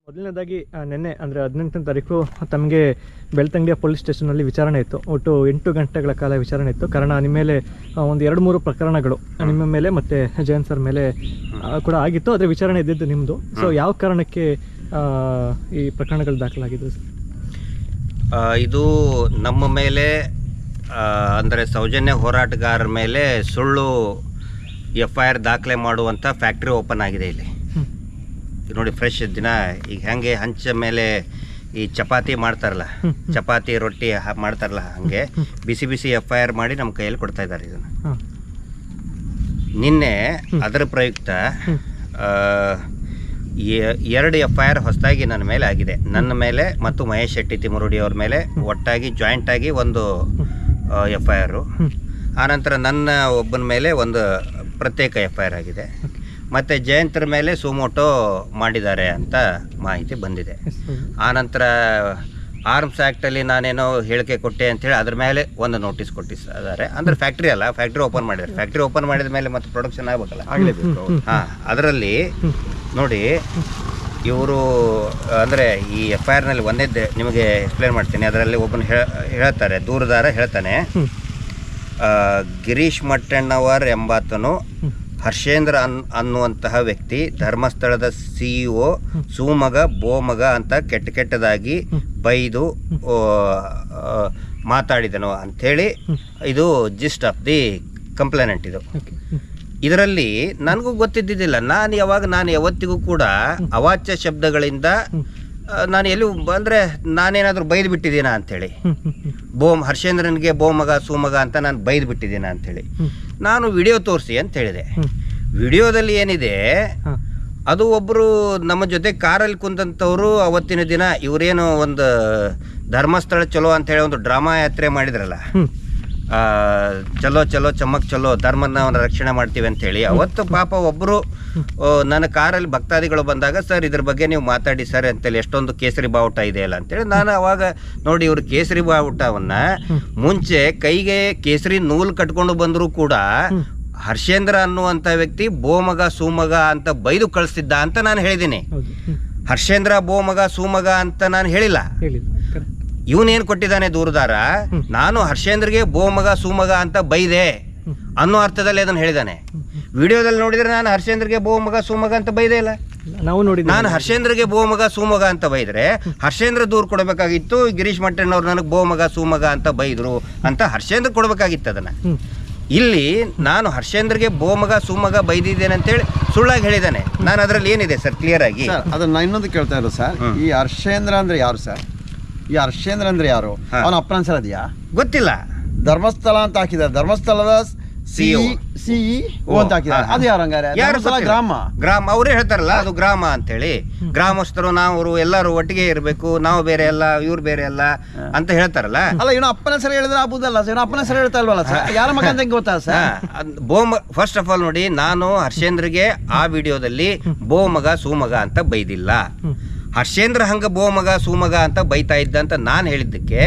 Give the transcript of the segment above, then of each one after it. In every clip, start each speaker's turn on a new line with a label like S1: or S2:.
S1: ಮೊದಲನೇದಾಗಿ ನಿನ್ನೆ ಅಂದರೆ 18ನೇ ತಾರೀಕು ತಮಗೆ ಬೆಳ್ತಂಗಡಿಯ ಪೊಲೀಸ್ ಸ್ಟೇಷನಲ್ಲಿ ವಿಚಾರಣೆ ಇತ್ತು. ಒಟ್ಟು 8 ಗಂಟೆಗಳ ಕಾಲ ವಿಚಾರಣೆ ಇತ್ತು. ಕಾರಣ ನಿಮ್ಮ ಮೇಲೆ ಒಂದು 2-3 ಪ್ರಕರಣಗಳು ನಿಮ್ಮ ಮೇಲೆ ಮತ್ತು ಜಯಂತ್ ಸರ್ ಮೇಲೆ ಕೂಡ ಆಗಿತ್ತು. ಆದರೆ ವಿಚಾರಣೆ ಇದ್ದಿದ್ದು ನಿಮ್ಮದು. ಸೊ ಯಾವ ಕಾರಣಕ್ಕೆ ಈ ಪ್ರಕರಣಗಳು ದಾಖಲಾಗಿದ್ದು ಸರ್?
S2: ಇದು ನಮ್ಮ ಮೇಲೆ ಅಂದರೆ ಸೌಜನ್ಯ ಹೋರಾಟಗಾರರ ಮೇಲೆ ಸುಳ್ಳು FIR ದಾಖಲೆ ಮಾಡುವಂಥ ಫ್ಯಾಕ್ಟ್ರಿ ಓಪನ್ ಆಗಿದೆ ಇಲ್ಲಿ ನೋಡಿ. ಫ್ರೆಶ್ ದಿನ ಈಗ ಹೆಂಗೆ ಹಂಚ ಮೇಲೆ ಈ ಚಪಾತಿ ಮಾಡ್ತಾರಲ್ಲ, ಚಪಾತಿ ರೊಟ್ಟಿ ಮಾಡ್ತಾರಲ್ಲ, ಹಂಗೆ ಬಿಸಿ ಬಿಸಿ FIR ಮಾಡಿ ನಮ್ಮ ಕೈಯಲ್ಲಿ ಕೊಡ್ತಾ ಇದ್ದಾರೆ ಇದನ್ನು. ನಿನ್ನೆ ಅದರ ಪ್ರಯುಕ್ತ 2 FIR ಹೊಸದಾಗಿ ನನ್ನ ಮೇಲೆ ಆಗಿದೆ. ನನ್ನ ಮೇಲೆ ಮತ್ತು ಮಹೇಶ್ ಶೆಟ್ಟಿ ತಿಮುರುಡಿ ಅವ್ರ ಮೇಲೆ ಒಟ್ಟಾಗಿ ಜಾಯಿಂಟಾಗಿ ಒಂದು FIR. ಆನಂತರ ನನ್ನ ಒಬ್ಬನ ಮೇಲೆ ಒಂದು ಪ್ರತ್ಯೇಕ FIR ಆಗಿದೆ. ಮತ್ತು ಜಯಂತರ ಮೇಲೆ ಸುಮೋಟೋ ಮಾಡಿದ್ದಾರೆ ಅಂತ ಮಾಹಿತಿ ಬಂದಿದೆ. ಆನಂತರ ಆರ್ಮ್ಸ್ ಆ್ಯಕ್ಟಲ್ಲಿ ನಾನೇನೋ ಹೇಳಿಕೆ ಕೊಟ್ಟೆ ಅಂಥೇಳಿ ಅದ್ರ ಮೇಲೆ ಒಂದು ನೋಟಿಸ್ ಕೊಟ್ಟಿದ್ದಾರೆ. ಅಂದರೆ ಫ್ಯಾಕ್ಟ್ರಿ ಅಲ್ಲ, ಫ್ಯಾಕ್ಟ್ರಿ ಓಪನ್ ಮಾಡಿದ್ದಾರೆ. ಫ್ಯಾಕ್ಟ್ರಿ ಓಪನ್ ಮಾಡಿದ ಮೇಲೆ ಮತ್ತೆ ಪ್ರೊಡಕ್ಷನ್ ಆಗಬೇಕಲ್ಲ, ಆಗಲೇಬೇಕು. ಹಾಂ, ಅದರಲ್ಲಿ ನೋಡಿ ಇವರು ಅಂದರೆ ಈ FIRನಲ್ಲಿ ಒಂದೇ ನಿಮಗೆ ಎಕ್ಸ್ಪ್ಲೇನ್ ಮಾಡ್ತೀನಿ. ಅದರಲ್ಲಿ ಒಬ್ಬನು ಹೇಳ್ತಾರೆ, ದೂರದಾರ ಹೇಳ್ತಾನೆ, ಗಿರೀಶ್ ಮಟ್ಟಣ್ಣವರ್ ಎಂಬಾತನು ಹರ್ಷೇಂದ್ರ ಅನ್ನುವಂತಹ ವ್ಯಕ್ತಿ ಧರ್ಮಸ್ಥಳದ CEO ಸುಮಗ ಬೋಮಗ ಅಂತ ಕೆಟ್ಟದಾಗಿ ಬೈದು ಮಾತಾಡಿದನು ಅಂಥೇಳಿ ಇದು ಜಿಸ್ಟ್ ಆಫ್ ದಿ ಕಂಪ್ಲೇನೆಂಟ್. ಇದು ಇದರಲ್ಲಿ ನನಗೂ ಗೊತ್ತಿದ್ದಿದ್ದಿಲ್ಲ. ನಾನು ಯಾವತ್ತಿಗೂ ಕೂಡ ಅವಾಚ್ಯ ಶಬ್ದಗಳಿಂದ ನಾನು ಎಲ್ಲಿ ಅಂದರೆ ನಾನೇನಾದರೂ ಬೈದು ಬಿಟ್ಟಿದ್ದೀನ ಅಂಥೇಳಿ, ಹರ್ಷೇಂದ್ರನಿಗೆ ಬೋಮಗ ಸುಮಗ ಅಂತ ನಾನು ಬೈದು ಬಿಟ್ಟಿದ್ದೀನ ಅಂಥೇಳಿ ನಾನು ವಿಡಿಯೋ ತೋರಿಸಿ ಅಂತ ಹೇಳಿದೆ. ವಿಡಿಯೋದಲ್ಲಿ ಏನಿದೆ ಅದು ಒಬ್ಬರು ನಮ್ಮ ಜೊತೆ ಕಾರಲ್ಲಿ ಕುಂತಂಥವ್ರು ಅವತ್ತಿನ ದಿನ ಇವರೇನು ಒಂದು ಧರ್ಮಸ್ಥಳ ಚಲೋ ಅಂಥೇಳಿ ಒಂದು ಡ್ರಾಮಾ ಯಾತ್ರೆ ಮಾಡಿದ್ರಲ್ಲ, ಚಲೋ ಚಲೋ ಚಮಕ್ ಚಲೋ ಧರ್ಮನ ರಕ್ಷಣೆ ಮಾಡ್ತೀವಿ ಅಂಥೇಳಿ. ಅವತ್ತು ಪಾಪ ಒಬ್ಬರು ನನ್ನ ಕಾರಲ್ಲಿ ಭಕ್ತಾದಿಗಳು ಬಂದಾಗ, ಸರ್ ಇದ್ರ ಬಗ್ಗೆ ನೀವು ಮಾತಾಡಿ ಸರ್ ಅಂತೇಳಿ, ಎಷ್ಟೊಂದು ಕೇಸರಿ ಬಾವುಟ ಇದೆಯಲ್ಲ ಅಂತೇಳಿ ನಾನು ಅವಾಗ ನೋಡಿ ಇವರು ಕೇಸರಿ ಬಾವುಟವನ್ನು ಮುಂಚೆ ಕೈಗೆ ಕೇಸರಿ ನೂಲು ಕಟ್ಕೊಂಡು ಬಂದರೂ ಕೂಡ ಹರ್ಷೇಂದ್ರ ಅನ್ನುವಂಥ ವ್ಯಕ್ತಿ ಬೋಮಗ ಸುಮಗ ಅಂತ ಬೈದು ಕಳಿಸ್ತಿದ್ದ ಅಂತ ನಾನು ಹೇಳಿದ್ದೀನಿ. ಹರ್ಷೇಂದ್ರ ಬೋಮಗ ಸುಮಗ ಅಂತ ನಾನು ಹೇಳಿಲ್ಲ. ಇವನೇನು ಕೊಟ್ಟಿದ್ದಾನೆ ದೂರದಾರ, ನಾನು ಹರ್ಷೇಂದ್ರಗೆ ಬೋಮಗ ಸುಮಗ ಅಂತ ಬೈದೆ ಅನ್ನೋ ಅರ್ಥದಲ್ಲಿ ಅದನ್ನು ಹೇಳಿದ್ದಾನೆ. ವಿಡಿಯೋದಲ್ಲಿ ನೋಡಿದ್ರೆ ನಾನು ಹರ್ಷೇಂದ್ರಗೆ ಬೋಮಗ ಸುಮಗ ಅಂತ ಬೈದೇ ಇಲ್ಲ.
S1: ನಾವು ನೋಡಿ
S2: ನಾನು ಹರ್ಷೇಂದ್ರಗೆ ಬೋಮಗ ಸುಮಗ ಅಂತ ಬೈದ್ರೆ ಹರ್ಷೇಂದ್ರ ದೂರ ಕೊಡಬೇಕಾಗಿತ್ತು. ಗಿರೀಶ್ ಮಟ್ಟಣ್ಣವ್ರು ನನಗೆ ಬೋಮಗ ಸುಮಗ ಅಂತ ಬೈದ್ರು ಅಂತ ಹರ್ಷೇಂದ್ರ ಕೊಡಬೇಕಾಗಿತ್ತು ಅದನ್ನು. ಇಲ್ಲಿ ನಾನು ಹರ್ಷೇಂದ್ರಗೆ ಬೋಮಗ ಸುಮಗ ಬೈದಿದ್ದೇನೆ ಅಂತೇಳಿ ಸುಳ್ಳಾಗಿ ಹೇಳಿದ್ದಾನೆ. ನಾನು ಅದರಲ್ಲಿ ಏನಿದೆ ಸರ್ ಕ್ಲಿಯರ್ ಆಗಿ
S3: ಅದನ್ನ ಇನ್ನೊಂದು ಕೇಳ್ತಾ ಇರೋದು ಸರ್, ಈ ಹರ್ಷೇಂದ್ರ ಅಂದ್ರೆ ಯಾರು ಸರ್? ಈ ಹರ್ಷೇಂದ್ರ ಅಂದ್ರೆ ಯಾರು? ಅವನ ಅಪ್ಪನ ಹೆಸರು ಅದೆಯಾ?
S2: ಗೊತ್ತಿಲ್ಲ.
S3: ಧರ್ಮಸ್ಥಳ ಅಂತ ಹಾಕಿದ್ದಾರೆ, ಧರ್ಮಸ್ಥಳದ CEO ಅಂತ ಹಾಕಿದ್ದಾರೆ. ಅದು ಯಾರು ಹಂಗಾರೆ?
S2: ಗ್ರಾಮ ಅವರೇ ಹೇಳ್ತಾರಲ್ಲ, ಅದು ಗ್ರಾಮ ಅಂತೇಳಿ. ಗ್ರಾಮಸ್ಥರು ನಾವು ಎಲ್ಲರೂ ಒಟ್ಟಿಗೆ ಇರಬೇಕು, ನಾವು ಬೇರೆ ಅಲ್ಲ ಇವ್ರು ಬೇರೆ ಅಲ್ಲ ಅಂತ ಹೇಳ್ತಾರಲ್ಲ.
S3: ಅಲ್ಲ, ಇವನು ಅಪ್ಪನ ಹೆಸರು ಹೇಳಿದ್ರೆ ಆಗುದಲ್ಲ ಸರ್, ಅಪ್ಪನ ಹೆಸರು ಹೇಳ್ತಾ ಇಲ್ವಲ್ಲ ಸರ್, ಯಾರ ಮಗ ಅಂತ ಗೊತ್ತಾ ಸರ್?
S2: ಫಸ್ಟ್ ಆಫ್ ಆಲ್ ನೋಡಿ, ನಾನು ಹರ್ಷೇಂದ್ರಗೆ ಆ ವಿಡಿಯೋದಲ್ಲಿ ಬೋಮಗ ಸುಮಗ ಅಂತ ಬೈದಿಲ್ಲ. ಹರ್ಷೇಂದ್ರ ಹಂಗ ಬೋಮಗ ಸುಮಗ ಅಂತ ಬೈತಾ ಇದ್ದ ಅಂತ ನಾನು ಹೇಳಿದ್ದಕ್ಕೆ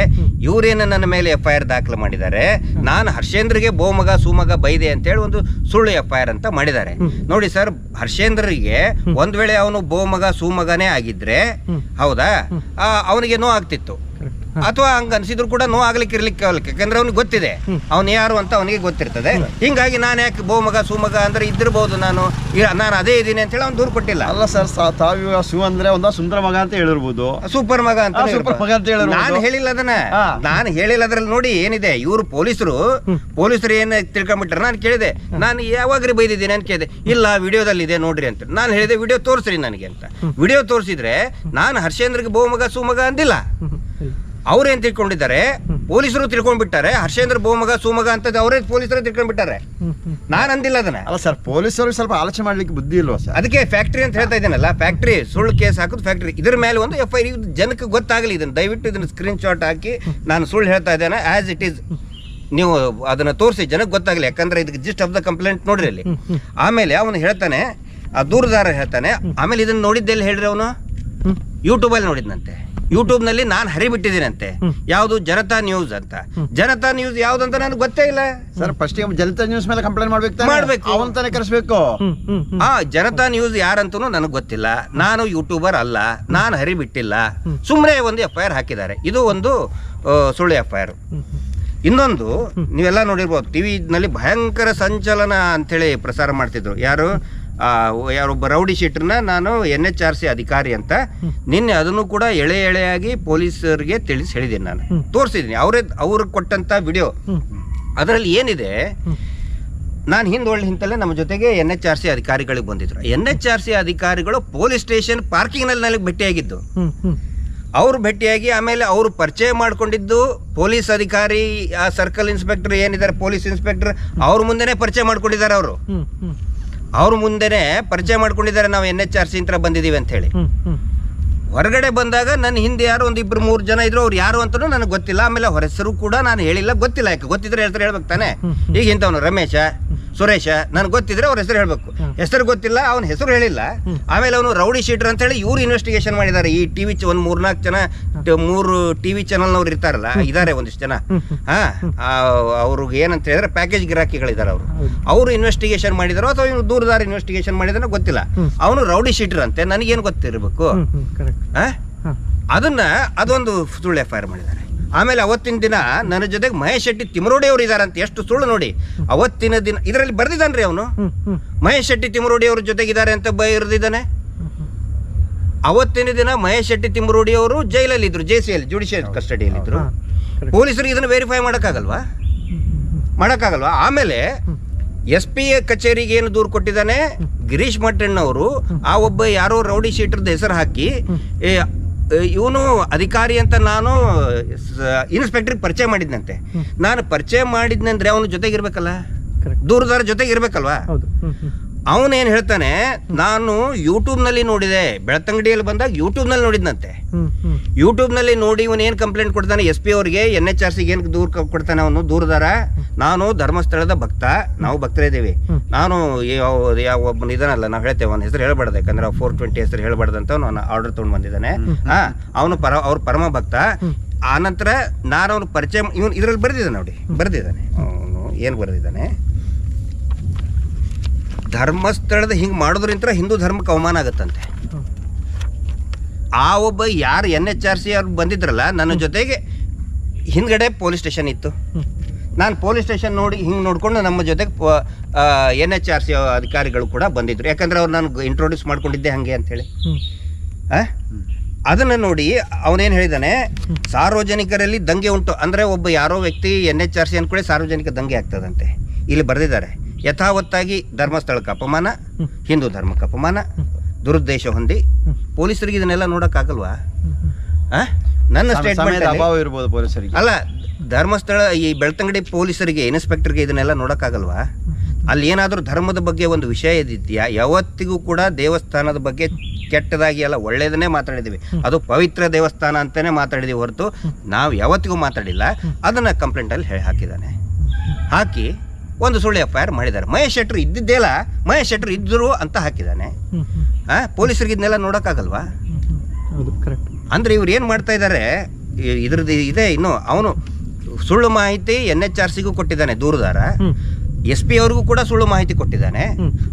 S2: ಇವರೇನು ನನ್ನ ಮೇಲೆ FIR ದಾಖಲೆ ಮಾಡಿದ್ದಾರೆ. ನಾನು ಹರ್ಷೇಂದ್ರಗೆ ಬೋಮಗ ಸುಮಗ ಬೈದೆ ಅಂತೇಳಿ ಒಂದು ಸುಳ್ಳು FIR ಅಂತ ಮಾಡಿದ್ದಾರೆ. ನೋಡಿ ಸರ್, ಹರ್ಷೇಂದ್ರರಿಗೆ ಒಂದ್ ವೇಳೆ ಅವನು ಬೋಮಗ ಸುಮಗನೇ ಆಗಿದ್ರೆ ಹೌದಾ, ಅವನಿಗೆ ನೋವು ಆಗ್ತಿತ್ತು, ಅಥವಾ ಹಂಗ ಅನ್ಸಿದ್ರು ಕೂಡ ನೋವು ಆಗ್ಲಿಕ್ಕೆ ಇರ್ಲಿಕ್ಕೆ ಅವಲಿಕ್ಕೆ, ಯಾಕಂದ್ರೆ ಅವ್ನಿಗೆ ಗೊತ್ತಿದೆ ಅವನು ಯಾರು ಅಂತ ಅವನಿಗೆ ಗೊತ್ತಿರ್ತದೆ. ಹಿಂಗಾಗಿ ನಾನು ಯಾಕೆ ಬೋಮಗ ಸುಮಗ ಅಂದ್ರೆ ಇದ್ದಿರ್ಬೋದು, ನಾನು ಅದೇ ಇದ್ದೀನಿ ಅಂತ ಹೇಳಿ ಅವ್ನು ದೂರ ಕೊಟ್ಟಿಲ್ಲ.
S3: ಅಲ್ಲ ಸರ್, ತಾವು ಸು ಅಂದ್ರೆ ಒಂದು ಸುಂದರ ಮಗ ಅಂತ ಹೇಳಿರ್ಬೋದು,
S2: ಸೂಪರ್ ಮಗ ಅಂತ
S3: ಮಗ ಅಂತ ಹೇಳಿ
S2: ನಾನು ಹೇಳಿಲ್ಲ ಅದನ್ನ. ನಾನು ಹೇಳಿಲ್ಲ. ಅದ್ರಲ್ಲಿ ನೋಡಿ ಏನಿದೆ, ಇವರು ಪೊಲೀಸರು ಏನ್ ತಿಳ್ಕೊಂಡ್ಬಿಟ್ರೆ ನಾನು ಕೇಳಿದೆ, ನಾನು ಯಾವಾಗ್ರಿ ಬೈದಿದ್ದೀನಿ ಅಂತ ಕೇಳಿದೆ. ಇಲ್ಲ ವಿಡಿಯೋದಲ್ಲಿ ಇದೆ ನೋಡ್ರಿ ಅಂತ ನಾನು ಹೇಳಿದೆ. ವಿಡಿಯೋ ತೋರಿಸ್ರಿ ನನಗೆ ಅಂತ. ವಿಡಿಯೋ ತೋರಿಸಿದ್ರೆ ನಾನು ಹರ್ಷೇಂದ್ರಗೆ ಬೋಮಗ ಸುಮಗ ಅಂದಿಲ್ಲ. ಅವ್ರೇನ್ ತಿಳ್ಕೊಂಡಿದ್ದಾರೆ, ಪೊಲೀಸರು ತಿಳ್ಕೊಂಡ್ಬಿಟ್ಟಾರೆ. ಹರ್ಷೇಂದ್ರ ಬೋಮಗ ಸುಮಗ ಅಂತ ಅವರೇ ಪೊಲೀಸರು ತಿಳ್ಕೊಂಡ್ಬಿಟ್ಟಾರೆ. ನಾನು ಅಂದಿಲ್ಲ ಅದನ್ನ.
S3: ಅಲ್ಲ ಸರ್, ಪೊಲೀಸರು ಸ್ವಲ್ಪ ಆಲೋಚನೆ ಮಾಡ್ಲಿಕ್ಕೆ ಬುದ್ಧಿ ಇಲ್ವಾ ಸರ್?
S2: ಅದಕ್ಕೆ ಫ್ಯಾಕ್ಟ್ರಿ ಅಂತ ಹೇಳ್ತಾ ಇದ್ದೇನಲ್ಲ, ಫ್ಯಾಕ್ಟ್ರಿ ಸುಳ್ಳು ಕೇಸ್ ಹಾಕೋದು ಫ್ಯಾಕ್ಟ್ರಿ. ಇದ್ರ ಮೇಲೆ ಒಂದು FIR ಜನಕ್ಕೆ ಗೊತ್ತಾಗಲಿ. ಇದನ್ನು ದಯವಿಟ್ಟು ಇದನ್ನ ಸ್ಕ್ರೀನ್ ಶಾಟ್ ಹಾಕಿ ನಾನು ಸುಳ್ಳು ಹೇಳ್ತಾ ಇದ್ದೇನೆ ಆಸ್ ಇಟ್ ಈಸ್ ನೀವು ಅದನ್ನ ತೋರಿಸಿ ಜನಕ್ಕೆ ಗೊತ್ತಾಗಲಿ. ಯಾಕಂದ್ರೆ ಇದಕ್ಕೆ ಜಿಸ್ಟ್ ಆಫ್ ದ ಕಂಪ್ಲೇಂಟ್ ನೋಡ್ರಿ ಅಲ್ಲಿ. ಆಮೇಲೆ ಅವನು ಹೇಳ್ತಾನೆ, ಆ ದೂರದಾರ ಹೇಳ್ತಾನೆ, ಆಮೇಲೆ ಇದನ್ನ ನೋಡಿದ್ದೆಲ್ಲಿ ಹೇಳ್ರಿ, ಅವನು ಯೂಟ್ಯೂಬಲ್ಲಿ ನೋಡಿದ್ನಂತೆ. ಯೂಟ್ಯೂಬ್ನಲ್ಲಿ ನಾನು ಹರಿಬಿಟ್ಟಿದ್ದೀನಂತೆ. ಯಾವುದು ಜನತಾ ನ್ಯೂಸ್ ಅಂತ. ಜನತಾ ನ್ಯೂಸ್ ಯಾವ್ದಂತ ನನಗೆ ಗೊತ್ತೇ ಇಲ್ಲ
S3: ಸರ್. ಫಸ್ಟ್ ಜನತಾ ನ್ಯೂಸ್ ಮೇಲೆ ಕಂಪ್ಲೇಂಟ್
S2: ಮಾಡ್ಬೇಕು.
S3: ಅವನ್ ತಾನೇ ಕರೆಸ್ಬೇಕು.
S2: ಜನತಾ ನ್ಯೂಸ್ ಯಾರಂತೂ ನನಗೆ ಗೊತ್ತಿಲ್ಲ. ನಾನು ಯೂಟ್ಯೂಬರ್ ಅಲ್ಲ, ನಾನು ಹರಿಬಿಟ್ಟಿಲ್ಲ. ಸುಮ್ಮನೆ ಒಂದು FIR ಹಾಕಿದ್ದಾರೆ. ಇದು ಒಂದು ಸುಳ್ಳು FIR. ಇನ್ನೊಂದು ನೀವೆಲ್ಲ ನೋಡಿರ್ಬೋದು, ಟಿವಿನಲ್ಲಿ ಭಯಂಕರ ಸಂಚಲನ ಅಂತೇಳಿ ಪ್ರಸಾರ ಮಾಡ್ತಿದ್ರು. ಯಾರೊಬ್ಬ ರೌಡಿ ಶೀಟರ್ನ ನಾನು NHRC ಅಧಿಕಾರಿ ಅಂತ ನಿನ್ನೆ ಅದನ್ನು ಕೂಡ ಎಳೆಯಾಗಿ ಪೊಲೀಸರಿಗೆ ತಿಳಿಸಿ ಹೇಳಿದ್ದೀನಿ. ನಾನು ತೋರಿಸಿದ್ದೀನಿ, ಅವ್ರು ಕೊಟ್ಟಂತ ವಿಡಿಯೋ. ಅದರಲ್ಲಿ ಏನಿದೆ, ನಾನು ಹಿಂತಲ್ಲೇ ನಮ್ಮ ಜೊತೆಗೆ NHRC ಅಧಿಕಾರಿಗಳಿಗೆ ಬಂದಿದ್ರು. NHRC ಅಧಿಕಾರಿಗಳು ಪೊಲೀಸ್ ಸ್ಟೇಷನ್ ಪಾರ್ಕಿಂಗ್ನಲ್ಲಿ ನನಗೆ ಭೇಟಿಯಾಗಿದ್ದು. ಅವರು ಭೇಟಿಯಾಗಿ ಆಮೇಲೆ ಅವರು ಪರಿಚಯ ಮಾಡ್ಕೊಂಡಿದ್ದು ಪೊಲೀಸ್ ಅಧಿಕಾರಿ, ಆ ಸರ್ಕಲ್ ಇನ್ಸ್ಪೆಕ್ಟರ್ ಏನಿದ್ದಾರೆ, ಪೊಲೀಸ್ ಇನ್ಸ್ಪೆಕ್ಟರ್, ಅವ್ರ ಮುಂದೆನೆ ಪರಿಚಯ ಮಾಡ್ಕೊಂಡಿದ್ದಾರೆ. ಅವ್ರ ಮುಂದೆನೆ ಪರಿಚಯ ಮಾಡ್ಕೊಂಡಿದ್ದಾರೆ, ನಾವು NHRC ಅಂತ ಬಂದಿದ್ದೀವಿ ಅಂತ ಹೇಳಿ. ಹೊರಗಡೆ ಬಂದಾಗ ನನ್ನ ಹಿಂದೆ ಯಾರು ಒಂದು 2-3 ಜನ ಇದ್ರು. ಅವ್ರು ಯಾರು ಅಂತಲೂ ನನಗೆ ಗೊತ್ತಿಲ್ಲ. ಆಮೇಲೆ ಅವ್ರ ಹೆಸರು ಕೂಡ ನಾನು ಹೇಳಿಲ್ಲ, ಗೊತ್ತಿಲ್ಲ. ಯಾಕೆ ಗೊತ್ತಿದ್ರೆ ಹೇಳ್ಬೇಕು ತಾನೆ. ಈಗ ಇಂಥವನು ರಮೇಶ, ಸುರೇಶ, ನನಗೆ ಗೊತ್ತಿದ್ರೆ ಅವ್ರ ಹೆಸರು ಹೇಳ್ಬೇಕು. ಹೆಸರು ಗೊತ್ತಿಲ್ಲ, ಅವನ ಹೆಸರು ಹೇಳಿಲ್ಲ. ಆಮೇಲೆ ಅವನು ರೌಡಿ ಶೀಟರ್ ಅಂತ ಹೇಳಿ ಇವ್ರು ಇನ್ವೆಸ್ಟಿಗೇಷನ್ ಮಾಡಿದ್ದಾರೆ. ಈ ಟಿವಿ ಒಂದು 3-4 ಜನ 3 TV ಚಾನಲ್ನವ್ರು ಇರ್ತಾರಲ್ಲ, ಇದಾರೆ ಒಂದಿಷ್ಟು ಜನ. ಅವ್ರಿಗೆ ಏನಂತ ಹೇಳಿದ್ರೆ ಪ್ಯಾಕೇಜ್ ಗಿರಾಕಿಗಳಿದ್ದಾರೆ. ಅವರು ಇನ್ವೆಸ್ಟಿಗೇಷನ್ ಮಾಡಿದಾರೋ ಅಥವಾ ಇವ್ರು ದೂರದಾರ ಇನ್ವೆಸ್ಟಿಗೇಷನ್ ಮಾಡಿದಾರೋ ಗೊತ್ತಿಲ್ಲ. ಅವನು ರೌಡಿ ಶೀಟರ್ ಅಂತೆ, ನನಗೇನು ಗೊತ್ತಿರಬೇಕು. ಅದೊಂದು ಸುಳ್ಳು FIR ಮಾಡಿದ್ದಾರೆ. ಆಮೇಲೆ ಅವತ್ತಿನ ದಿನ ನನ್ನ ಜೊತೆಗೆ ಮಹೇಶ್ ಶೆಟ್ಟಿ ತಿಮರೋಡಿ ಅವರು ಇದಾರಂತ. ಎಷ್ಟು ಸುಳ್ಳು ನೋಡಿ. ಅವತ್ತಿನ ದಿನ ಇದರಲ್ಲಿ ಬರ್ದಿದ್ದಾನ್ರಿ ಅವನು, ಮಹೇಶ್ ಶೆಟ್ಟಿ ತಿಮರೋಡಿ ಅವ್ರ ಜೊತೆಗಿದ್ದಾರೆ ಅಂತ ಬರೆದಿದ್ದಾನೆ. ಅವತ್ತಿನ ದಿನ ಮಹೇಶ್ ಶೆಟ್ಟಿ ತಿಮರೋಡಿ ಅವರು ಜೈಲಲ್ಲಿ ಇದ್ರು, JCL ಜುಡಿಷಿಯಲ್ ಕಸ್ಟಡಿಯಲ್ಲಿ ಇದ್ರು. ಪೊಲೀಸರಿಗೆ ಇದನ್ನು ವೆರಿಫೈ ಮಾಡೋಕ್ಕಾಗಲ್ವಾ? ಆಮೇಲೆ SP ಕಚೇರಿಗೆ ಏನು ದೂರು ಕೊಟ್ಟಿದ್ದಾನೆ ಗಿರೀಶ್ ಮಟ್ಟಣ್ಣವರು, ಆ ಒಬ್ಬ ಯಾರೋ ರೌಡಿ ಶೀಟರ್ದ ಹೆಸರು ಹಾಕಿ ಇವನು ಅಧಿಕಾರಿ ಅಂತ ನಾನು ಇನ್ಸ್ಪೆಕ್ಟರ್ಗೆ ಪರಿಚಯ ಮಾಡಿದ್ನಂತೆ. ನಾನು ಪರಿಚಯ ಮಾಡಿದ್ನಂದ್ರೆ ಅವನ ಜೊತೆಗಿರ್ಬೇಕಲ್ಲ, ದೂರದಾರ ಜೊತೆಗಿರ್ಬೇಕಲ್ವಾ. ಅವನೇನು ಹೇಳ್ತಾನೆ, ನಾನು ಯೂಟ್ಯೂಬ್ನಲ್ಲಿ ನೋಡಿದೆ, ಬೆಳ್ತಂಗಡಿಯಲ್ಲಿ ಬಂದಾಗ ಯೂಟ್ಯೂಬ್ನಲ್ಲಿ ನೋಡಿದ್ನಂತೆ. ಯೂಟ್ಯೂಬ್ನಲ್ಲಿ ನೋಡಿ ಇವನು ಏನು ಕಂಪ್ಲೇಂಟ್ ಕೊಡ್ತಾನೆ SP ಅವ್ರಿಗೆ, NHRCಗೆ ಏನು ದೂರ ಕೊಡ್ತಾನೆ ಅವನು ದೂರದಾರ. ನಾನು ಧರ್ಮಸ್ಥಳದ ಭಕ್ತ, ನಾವು ಭಕ್ತರಿದ್ದೀವಿ. ನಾನು ಯಾವ ಒಬ್ಬನ ಇದನ್ನಲ್ಲ, ನಾವು ಹೇಳ್ತೇವೆ ಅವನ ಹೆಸರು ಹೇಳ್ಬಾರ್ದು, ಯಾಕಂದ್ರೆ 420 ಹೆಸರು ಹೇಳ್ಬಾರ್ದಂತ ಅವನು ಆರ್ಡರ್ ತೊಗೊಂಡು ಬಂದಿದ್ದಾನೆ. ಅವನು ಅವ್ರ ಪರಮ ಭಕ್ತ. ಆನಂತರ ನಾನು ಅವನು ಪರಿಚಯ, ಇವನು ಇದರಲ್ಲಿ ಬರೆದಿದ್ದಾನೆ ಅವನು ಏನು ಬರೆದಿದ್ದಾನೆ, ಧರ್ಮಸ್ಥಳದ ಹಿಂಗೆ ಮಾಡೋದ್ರಿಂದ ಹಿಂದೂ ಧರ್ಮಕ್ಕೆ ಅವಮಾನ ಆಗುತ್ತಂತೆ. ಆ ಒಬ್ಬ ಯಾರು NHRC ಅವ್ರು ಬಂದಿದ್ರಲ್ಲ, ನನ್ನ ಜೊತೆಗೆ ಹಿಂದ್ಗಡೆ ಪೊಲೀಸ್ ಸ್ಟೇಷನ್ ಇತ್ತು. ನಾನು ಪೊಲೀಸ್ ಸ್ಟೇಷನ್ ಹಿಂಗೆ ನೋಡ್ಕೊಂಡು ನಮ್ಮ ಜೊತೆಗೆ NHRC ಅಧಿಕಾರಿಗಳು ಕೂಡ ಬಂದಿದ್ರು. ಯಾಕಂದ್ರೆ ಅವ್ರು ನಾನು ಇಂಟ್ರೊಡ್ಯೂಸ್ ಮಾಡ್ಕೊಂಡಿದ್ದೆ ಹಾಗೆ ಅಂಥೇಳಿ. ಅದನ್ನು ನೋಡಿ ಅವನೇನು ಹೇಳಿದ್ದಾನೆ, ಸಾರ್ವಜನಿಕರಲ್ಲಿ ದಂಗೆ ಉಂಟು ಅಂದರೆ ಒಬ್ಬ ಯಾರೋ ವ್ಯಕ್ತಿ NHRC ಅಂದ್ಕೊಳ್ಳಿ ಸಾರ್ವಜನಿಕ ದಂಗೆ ಆಗ್ತದಂತೆ. ಇಲ್ಲಿ ಬರೆದಿದ್ದಾರೆ, ಯಥಾವತ್ತಾಗಿ ಧರ್ಮಸ್ಥಳಕ್ಕೆ ಅಪಮಾನ, ಹಿಂದೂ ಧರ್ಮಕ್ಕೆ ಅಪಮಾನ, ದುರುದ್ದೇಶ ಹೊಂದಿ. ಪೊಲೀಸರಿಗೆ ಇದನ್ನೆಲ್ಲ ನೋಡೋಕ್ಕಾಗಲ್ವಾ? ನನ್ನ ಸ್ಟೇಟ್ಮೆಂಟ್
S3: ಅಭಾವ ಇರ್ಬೋದು ಪೊಲೀಸರಿಗೆ.
S2: ಅಲ್ಲ, ಧರ್ಮಸ್ಥಳ ಈ ಬೆಳ್ತಂಗಡಿ ಪೊಲೀಸರಿಗೆ, ಇನ್ಸ್ಪೆಕ್ಟರ್ಗೆ ಇದನ್ನೆಲ್ಲ ನೋಡೋಕ್ಕಾಗಲ್ವಾ? ಅಲ್ಲಿ ಏನಾದರೂ ಧರ್ಮದ ಬಗ್ಗೆ ಒಂದು ವಿಷಯ ಇದ್ದಿದ್ಯಾ? ಯಾವತ್ತಿಗೂ ಕೂಡ ದೇವಸ್ಥಾನದ ಬಗ್ಗೆ ಕೆಟ್ಟದಾಗಿ ಅಲ್ಲ, ಒಳ್ಳೆಯದನ್ನೇ ಮಾತಾಡಿದ್ದೀವಿ. ಅದು ಪವಿತ್ರ ದೇವಸ್ಥಾನ ಅಂತಲೇ ಮಾತಾಡಿದ್ದೀವಿ ಹೊರತು ನಾವು ಯಾವತ್ತಿಗೂ ಮಾತಾಡಿಲ್ಲ. ಅದನ್ನು ಕಂಪ್ಲೇಂಟಲ್ಲಿ ಹಾಕಿದ್ದಾನೆ. ಹಾಕಿ ಒಂದು ಸುಳ್ಳು FIR ಮಾಡಿದ್ದಾರೆ. ಮಹೇಶ್ ಶೆಟ್ರು ಇದ್ದಿದ್ದೇಲ್ಲ, ಮಹೇಶ್ ಶೆಟ್ರು ಇದ್ದರು ಅಂತ ಹಾಕಿದ್ದಾನೆ. ಪೊಲೀಸರಿಗೆ ಇದನ್ನೆಲ್ಲ ನೋಡೋಕ್ಕಾಗಲ್ವಾ? ಅಂದರೆ ಇವ್ರು ಏನು ಮಾಡ್ತಾ ಇದ್ದಾರೆ, ಇದ್ರದ್ದು ಇದೆ. ಇನ್ನು ಅವನು ಸುಳ್ಳು ಮಾಹಿತಿ NHRCಗೂ ಕೊಟ್ಟಿದ್ದಾನೆ ದೂರದಾರ, SP ಅವ್ರಿಗೂ ಕೂಡ ಸುಳ್ಳು ಮಾಹಿತಿ ಕೊಟ್ಟಿದ್ದಾನೆ.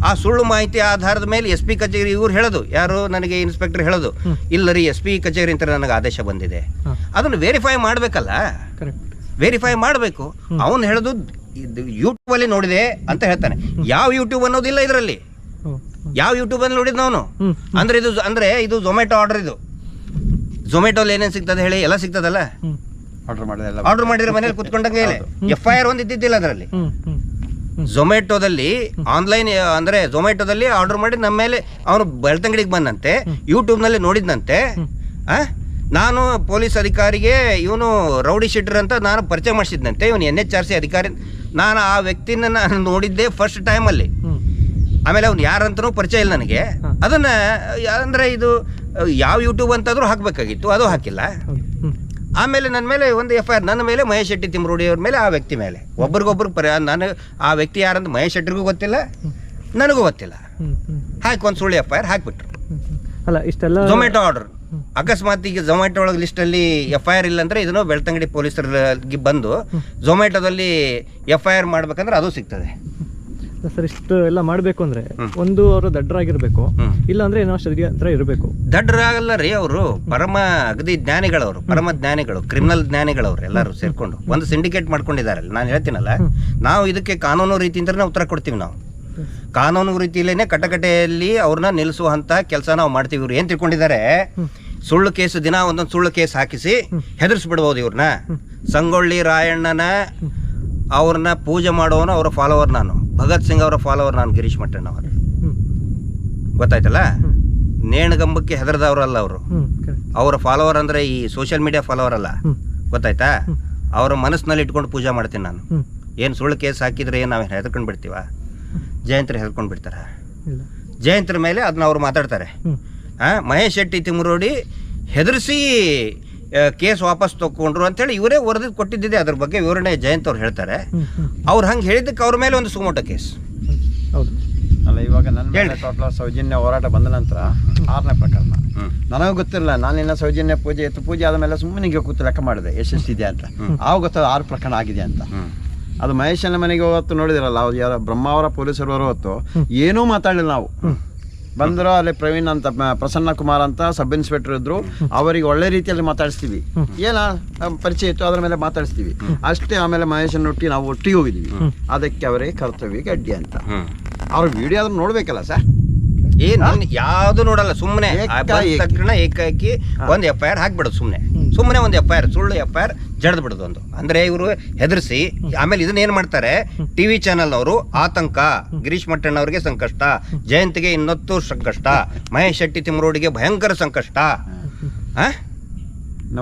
S2: ಆ ಸುಳ್ಳು ಮಾಹಿತಿ ಆಧಾರದ ಮೇಲೆ SP ಕಚೇರಿ ಇವ್ರು ಹೇಳೋದು, ಯಾರು ನನಗೆ ಇನ್ಸ್ಪೆಕ್ಟರ್ ಹೇಳೋದು, ಇಲ್ಲ ರೀ SP ಕಚೇರಿ ಅಂತ ನನಗೆ ಆದೇಶ ಬಂದಿದೆ. ಅದನ್ನು ವೆರಿಫೈ ಮಾಡಬೇಕಲ್ಲ, ವೆರಿಫೈ ಮಾಡಬೇಕು. ಅವನು ಹೇಳೋದು ಯೂಟ್ಯೂಬಲ್ಲಿ ನೋಡಿದೆ ಅಂತ ಹೇಳ್ತಾನೆ. ಯಾವ ಯೂಟ್ಯೂಬ್ ಅನ್ನೋದಿಲ್ಲ ಇದರಲ್ಲಿ. ಯಾವ ಯೂಟ್ಯೂಬಲ್ಲಿ ನೋಡಿದ್ ಅವನು ಅಂದ್ರೆ ಇದು ಝೊಮ್ಯಾಟೊ ಆರ್ಡರ್. ಇದು ಝೊಮ್ಯಾಟೋಲ್ಲಿ ಏನೇನು ಸಿಗ್ತದೆ ಹೇಳಿ, ಎಲ್ಲ ಸಿಗ್ತದಲ್ಲ. ಆರ್ಡರ್ ಮಾಡಿದ್ರೆ ಮನೇಲಿ ಕುತ್ಕೊಂಡಂಗೆ FIR ಒಂದು ಇದ್ದಿದ್ದಿಲ್ಲ ಅದರಲ್ಲಿ. ಝೊಮ್ಯಾಟೋದಲ್ಲಿ ಆನ್ಲೈನ್ ಅಂದರೆ ಝೊಮ್ಯಾಟೋದಲ್ಲಿ ಆರ್ಡರ್ ಮಾಡಿ ನಮ್ಮ ಮೇಲೆ ಅವನು ಬೆಳ್ತಂಗಡಿಗೆ ಬಂದಂತೆ, ಯೂಟ್ಯೂಬ್ನಲ್ಲಿ ನೋಡಿದ್ನಂತೆ. ನಾನು ಪೊಲೀಸ್ ಅಧಿಕಾರಿಗೆ ಇವನು ರೌಡಿ ಶೀಟರ್ ಅಂತ ನಾನು ಪರಿಚಯ ಮಾಡಿಸಿದ್ನಂತೆ. ಇವನು NHRC ಅಧಿಕಾರಿ. ನಾನು ಆ ವ್ಯಕ್ತಿನ ನಾನು ನೋಡಿದ್ದೆ ಫಸ್ಟ್ ಟೈಮಲ್ಲಿ. ಆಮೇಲೆ ಅವ್ನು ಯಾರಂತನೂ ಪರಿಚಯ ಇಲ್ಲ ನನಗೆ. ಅದನ್ನು ಅಂದರೆ ಇದು ಯಾವ ಯೂಟ್ಯೂಬ್ ಅಂತಾದರೂ ಹಾಕಬೇಕಾಗಿತ್ತು, ಅದು ಹಾಕಿಲ್ಲ. ಆಮೇಲೆ ನನ್ನ ಮೇಲೆ ಒಂದು FIR, ನನ್ನ ಮೇಲೆ ಮಹೇಶ್ ಶೆಟ್ಟಿ ತಿಮರೋಡಿ ಅವ್ರ ಮೇಲೆ, ಆ ವ್ಯಕ್ತಿ ಮೇಲೆ. ಒಬ್ರಿಗೊಬ್ರಿಗೆ ನಾನು ಆ ವ್ಯಕ್ತಿ ಯಾರಂತ ಮಹೇಶ್ ಶೆಟ್ಟಿಗೂ ಗೊತ್ತಿಲ್ಲ, ನನಗೂ ಗೊತ್ತಿಲ್ಲ. ಹಾಕಿ ಒಂದು ಸುಳ್ಳು FIR ಹಾಕಿಬಿಟ್ರು.
S1: ಅಲ್ಲ, ಇಷ್ಟೆಲ್ಲ
S2: ಝೊಮ್ಯಾಟೊ ಆರ್ಡರ್ ಅಕಸ್ಮಾತ್ ಈಗ ಝೊಮ್ಯಾಟೊ ಒಳಗೆ ಲಿಸ್ಟಲ್ಲಿ FIR ಇಲ್ಲ ಅಂದರೆ ಇದನ್ನು ಬೆಳ್ತಂಗಡಿ ಪೊಲೀಸರಿಗೆ ಬಂದು ಝೊಮ್ಯಾಟೊದಲ್ಲಿ FIR ಮಾಡ್ಬೇಕಂದ್ರೆ ಅದು ಸಿಗ್ತದೆ.
S1: ಸರ್ ಇಷ್ಟು ಎಲ್ಲ ಮಾಡಬೇಕು ಅಂದರೆ ಒಂದು ಅವರು ದಡ್ಡರಾಗಿರ್ಬೇಕು, ಇಲ್ಲ ಅಂದರೆ ಏನೋ ಷಡ್ಯಂತ್ರ ಇರಬೇಕು.
S2: ದಡ್ಡರಾಗಲ್ಲ ರೀ, ಅವರು ಪರಮ ಅಗದಿ ಜ್ಞಾನಿಗಳವರು, ಪರಮ ಜ್ಞಾನಿಗಳು, ಕ್ರಿಮಿನಲ್ ಜ್ಞಾನಿಗಳವ್ರು ಎಲ್ಲರೂ ಸೇರ್ಕೊಂಡು ಒಂದು ಸಿಂಡಿಕೇಟ್ ಮಾಡ್ಕೊಂಡಿದ್ದಾರಲ್ಲ. ನಾನು ಹೇಳ್ತೀನಲ್ಲ, ನಾವು ಇದಕ್ಕೆ ಕಾನೂನು ರೀತಿಯಿಂದನೇ ಉತ್ತರ ಕೊಡ್ತೀವಿ. ನಾವು ಕಾನೂನು ರೀತಿಯಲ್ಲೇ ಕಟಕಟೆಯಲ್ಲಿ ಅವ್ರನ್ನ ನಿಲ್ಲಿಸುವಂಥ ಕೆಲಸ ನಾವು ಮಾಡ್ತೀವಿ. ಇವ್ರು ಏನು ತಿಳ್ಕೊಂಡಿದ್ದಾರೆ, ಸುಳ್ಳು ಕೇಸು ದಿನ ಒಂದೊಂದು ಸುಳ್ಳು ಕೇಸ್ ಹಾಕಿಸಿ ಹೆದರ್ಸ್ಬಿಡ್ಬೋದು ಇವ್ರನ್ನ. ಸಂಗೊಳ್ಳಿ ರಾಯಣ್ಣನ ಅವ್ರನ್ನ ಪೂಜೆ ಮಾಡೋನು ಅವರ ಫಾಲೋವರ್ ನಾನು, ಭಗತ್ ಸಿಂಗ್ ಅವರ ಫಾಲೋವರ್ ನಾನು, ಗಿರೀಶ್ ಮಟ್ಟಣ್ಣ ಅವರು. ಗೊತ್ತಾಯ್ತಲ್ಲ, ನೇಣಗಂಬಕ್ಕೆ ಹೆದರ್ದವ್ರಲ್ಲ ಅವರು, ಅವರ ಫಾಲೋವರ್ ಅಂದರೆ ಈ ಸೋಷಿಯಲ್ ಮೀಡಿಯಾ ಫಾಲೋವರ್ ಅಲ್ಲ. ಗೊತ್ತಾಯ್ತಾ? ಅವರ ಮನಸ್ಸಿನಲ್ಲಿ ಇಟ್ಕೊಂಡು ಪೂಜೆ ಮಾಡ್ತೀನಿ ನಾನು. ಏನು ಸುಳ್ಳು ಕೇಸ್ ಹಾಕಿದ್ರೆ ಏನು ನಾವು ಹೆದರ್ಕೊಂಡು ಬಿಡ್ತೀವ? ಜಯಂತ್ರ ಹೆದರ್ಕೊಂಡು ಬಿಡ್ತಾರ? ಜಯಂತ್ರ ಮೇಲೆ ಅದನ್ನ ಅವ್ರು ಮಾತಾಡ್ತಾರೆ. ಮಹೇಶ್ ಶೆಟ್ಟಿ ತಿಮ್ಮರೋಡಿ ಹೆದರಿಸಿ ಕೇಸ್ ವಾಪಸ್ ತಗೊಂಡ್ರು ಅಂತೇಳಿ ಇವರೇ ವರದಿ ಕೊಟ್ಟಿದ್ದಿದೆ. ಅದ್ರ ಬಗ್ಗೆ ವಿವರಣೆ ಜಯಂತ್ ಅವ್ರು ಹೇಳ್ತಾರೆ. ಅವ್ರು ಹಂಗೆ ಹೇಳಿದ್ದಕ್ಕೆ ಅವ್ರ ಮೇಲೆ ಒಂದು ಸುಮೋಟೋ ಕೇಸ್.
S3: ಅಲ್ಲ, ಇವಾಗ ನನ್ನ ಮೇಲೆ ಟೋಟಲ್ ಸೌಜನ್ಯ ಹೋರಾಟ ಬಂದ ನಂತರ 6ನೇ ಪ್ರಕರಣ. ನನಗೂ ಗೊತ್ತಿರಲಿಲ್ಲ. ನಾನಿನ್ನ ಸೌಜನ್ಯ ಪೂಜೆ ಪೂಜೆ ಆದಮೇಲೆ ಸುಮ್ಮನೆ ಕೂತು ಲೆಕ್ಕ ಮಾಡಿದೆ ಎಷ್ಟೆಷ್ಟಿದೆ ಅಂತ. ಆವಾಗ ಗೊತ್ತಾಗ 6 ಪ್ರಕರಣ ಆಗಿದೆ ಅಂತ. ಅದು ಮಹೇಶನ ಮನೆಗೆ ಹೊತ್ತು ನೋಡಿದಿರಲ್ಲ, ಅವ್ರು ಯಾರೋ ಬ್ರಹ್ಮಾವರ ಪೊಲೀಸರು ಹೊತ್ತು ಏನೂ ಮಾತಾಡಲಿಲ್ಲ. ನಾವು ಬಂದರು, ಅಲ್ಲಿ ಪ್ರವೀಣ್ ಅಂತ, ಪ್ರಸನ್ನ ಕುಮಾರ್ ಅಂತ ಸಬ್ ಇನ್ಸ್ಪೆಕ್ಟರ್ ಇದ್ರು. ಅವರಿಗೆ ಒಳ್ಳೆ ರೀತಿಯಲ್ಲಿ ಮಾತಾಡಿಸ್ತೀವಿ, ಏನ ಪರಿಚಯ ಇತ್ತು ಅದ್ರ ಮೇಲೆ ಮಾತಾಡಿಸ್ತೀವಿ ಅಷ್ಟೇ. ಆಮೇಲೆ ಮಹೇಶನ್ ಒಟ್ಟಿಗೆ ನಾವು ಒಟ್ಟಿಗೆ ಹೋಗಿದ್ದೀವಿ. ಅದಕ್ಕೆ ಅವರಿಗೆ ಕರ್ತವ್ಯಕ್ಕೆ ಅಡ್ಡಿ ಅಂತ. ಅವ್ರ ವಿಡಿಯೋ ಆದ್ರೂ ನೋಡ್ಬೇಕಲ್ಲ ಸರ್.
S2: ಯಾವ್ದು ನೋಡಲ್ಲ, ಸುಮ್ಮನೆ ತಕ್ಷಣ ಏಕಾಏಕಿ ಒಂದು FIR ಹಾಕ್ಬಿಡೋದು. ಸುಮ್ಮನೆ ಒಂದು FIR, ಸುಳ್ಳು FIR ಜಡ್ದು ಬಿಡೋದು ಒಂದು. ಅಂದ್ರೆ ಇವರು ಹೆದರ್ಸಿ ಆಮೇಲೆ ಇದನ್ನ ಏನ್ ಮಾಡ್ತಾರೆ, ಟಿವಿ ಚಾನೆಲ್ ಅವರು ಆತಂಕ, ಗಿರೀಶ್ ಮಟ್ಟಣ್ಣ ಅವರಿಗೆ ಸಂಕಷ್ಟ, ಜಯಂತ್ಗೆ ಇನ್ನೊತ್ತು ಸಂಕಷ್ಟ, ಮಹೇಶ್ ಶೆಟ್ಟಿ ತಿಮ್ಮರೋಡಿಗೆ ಭಯಂಕರ ಸಂಕಷ್ಟ,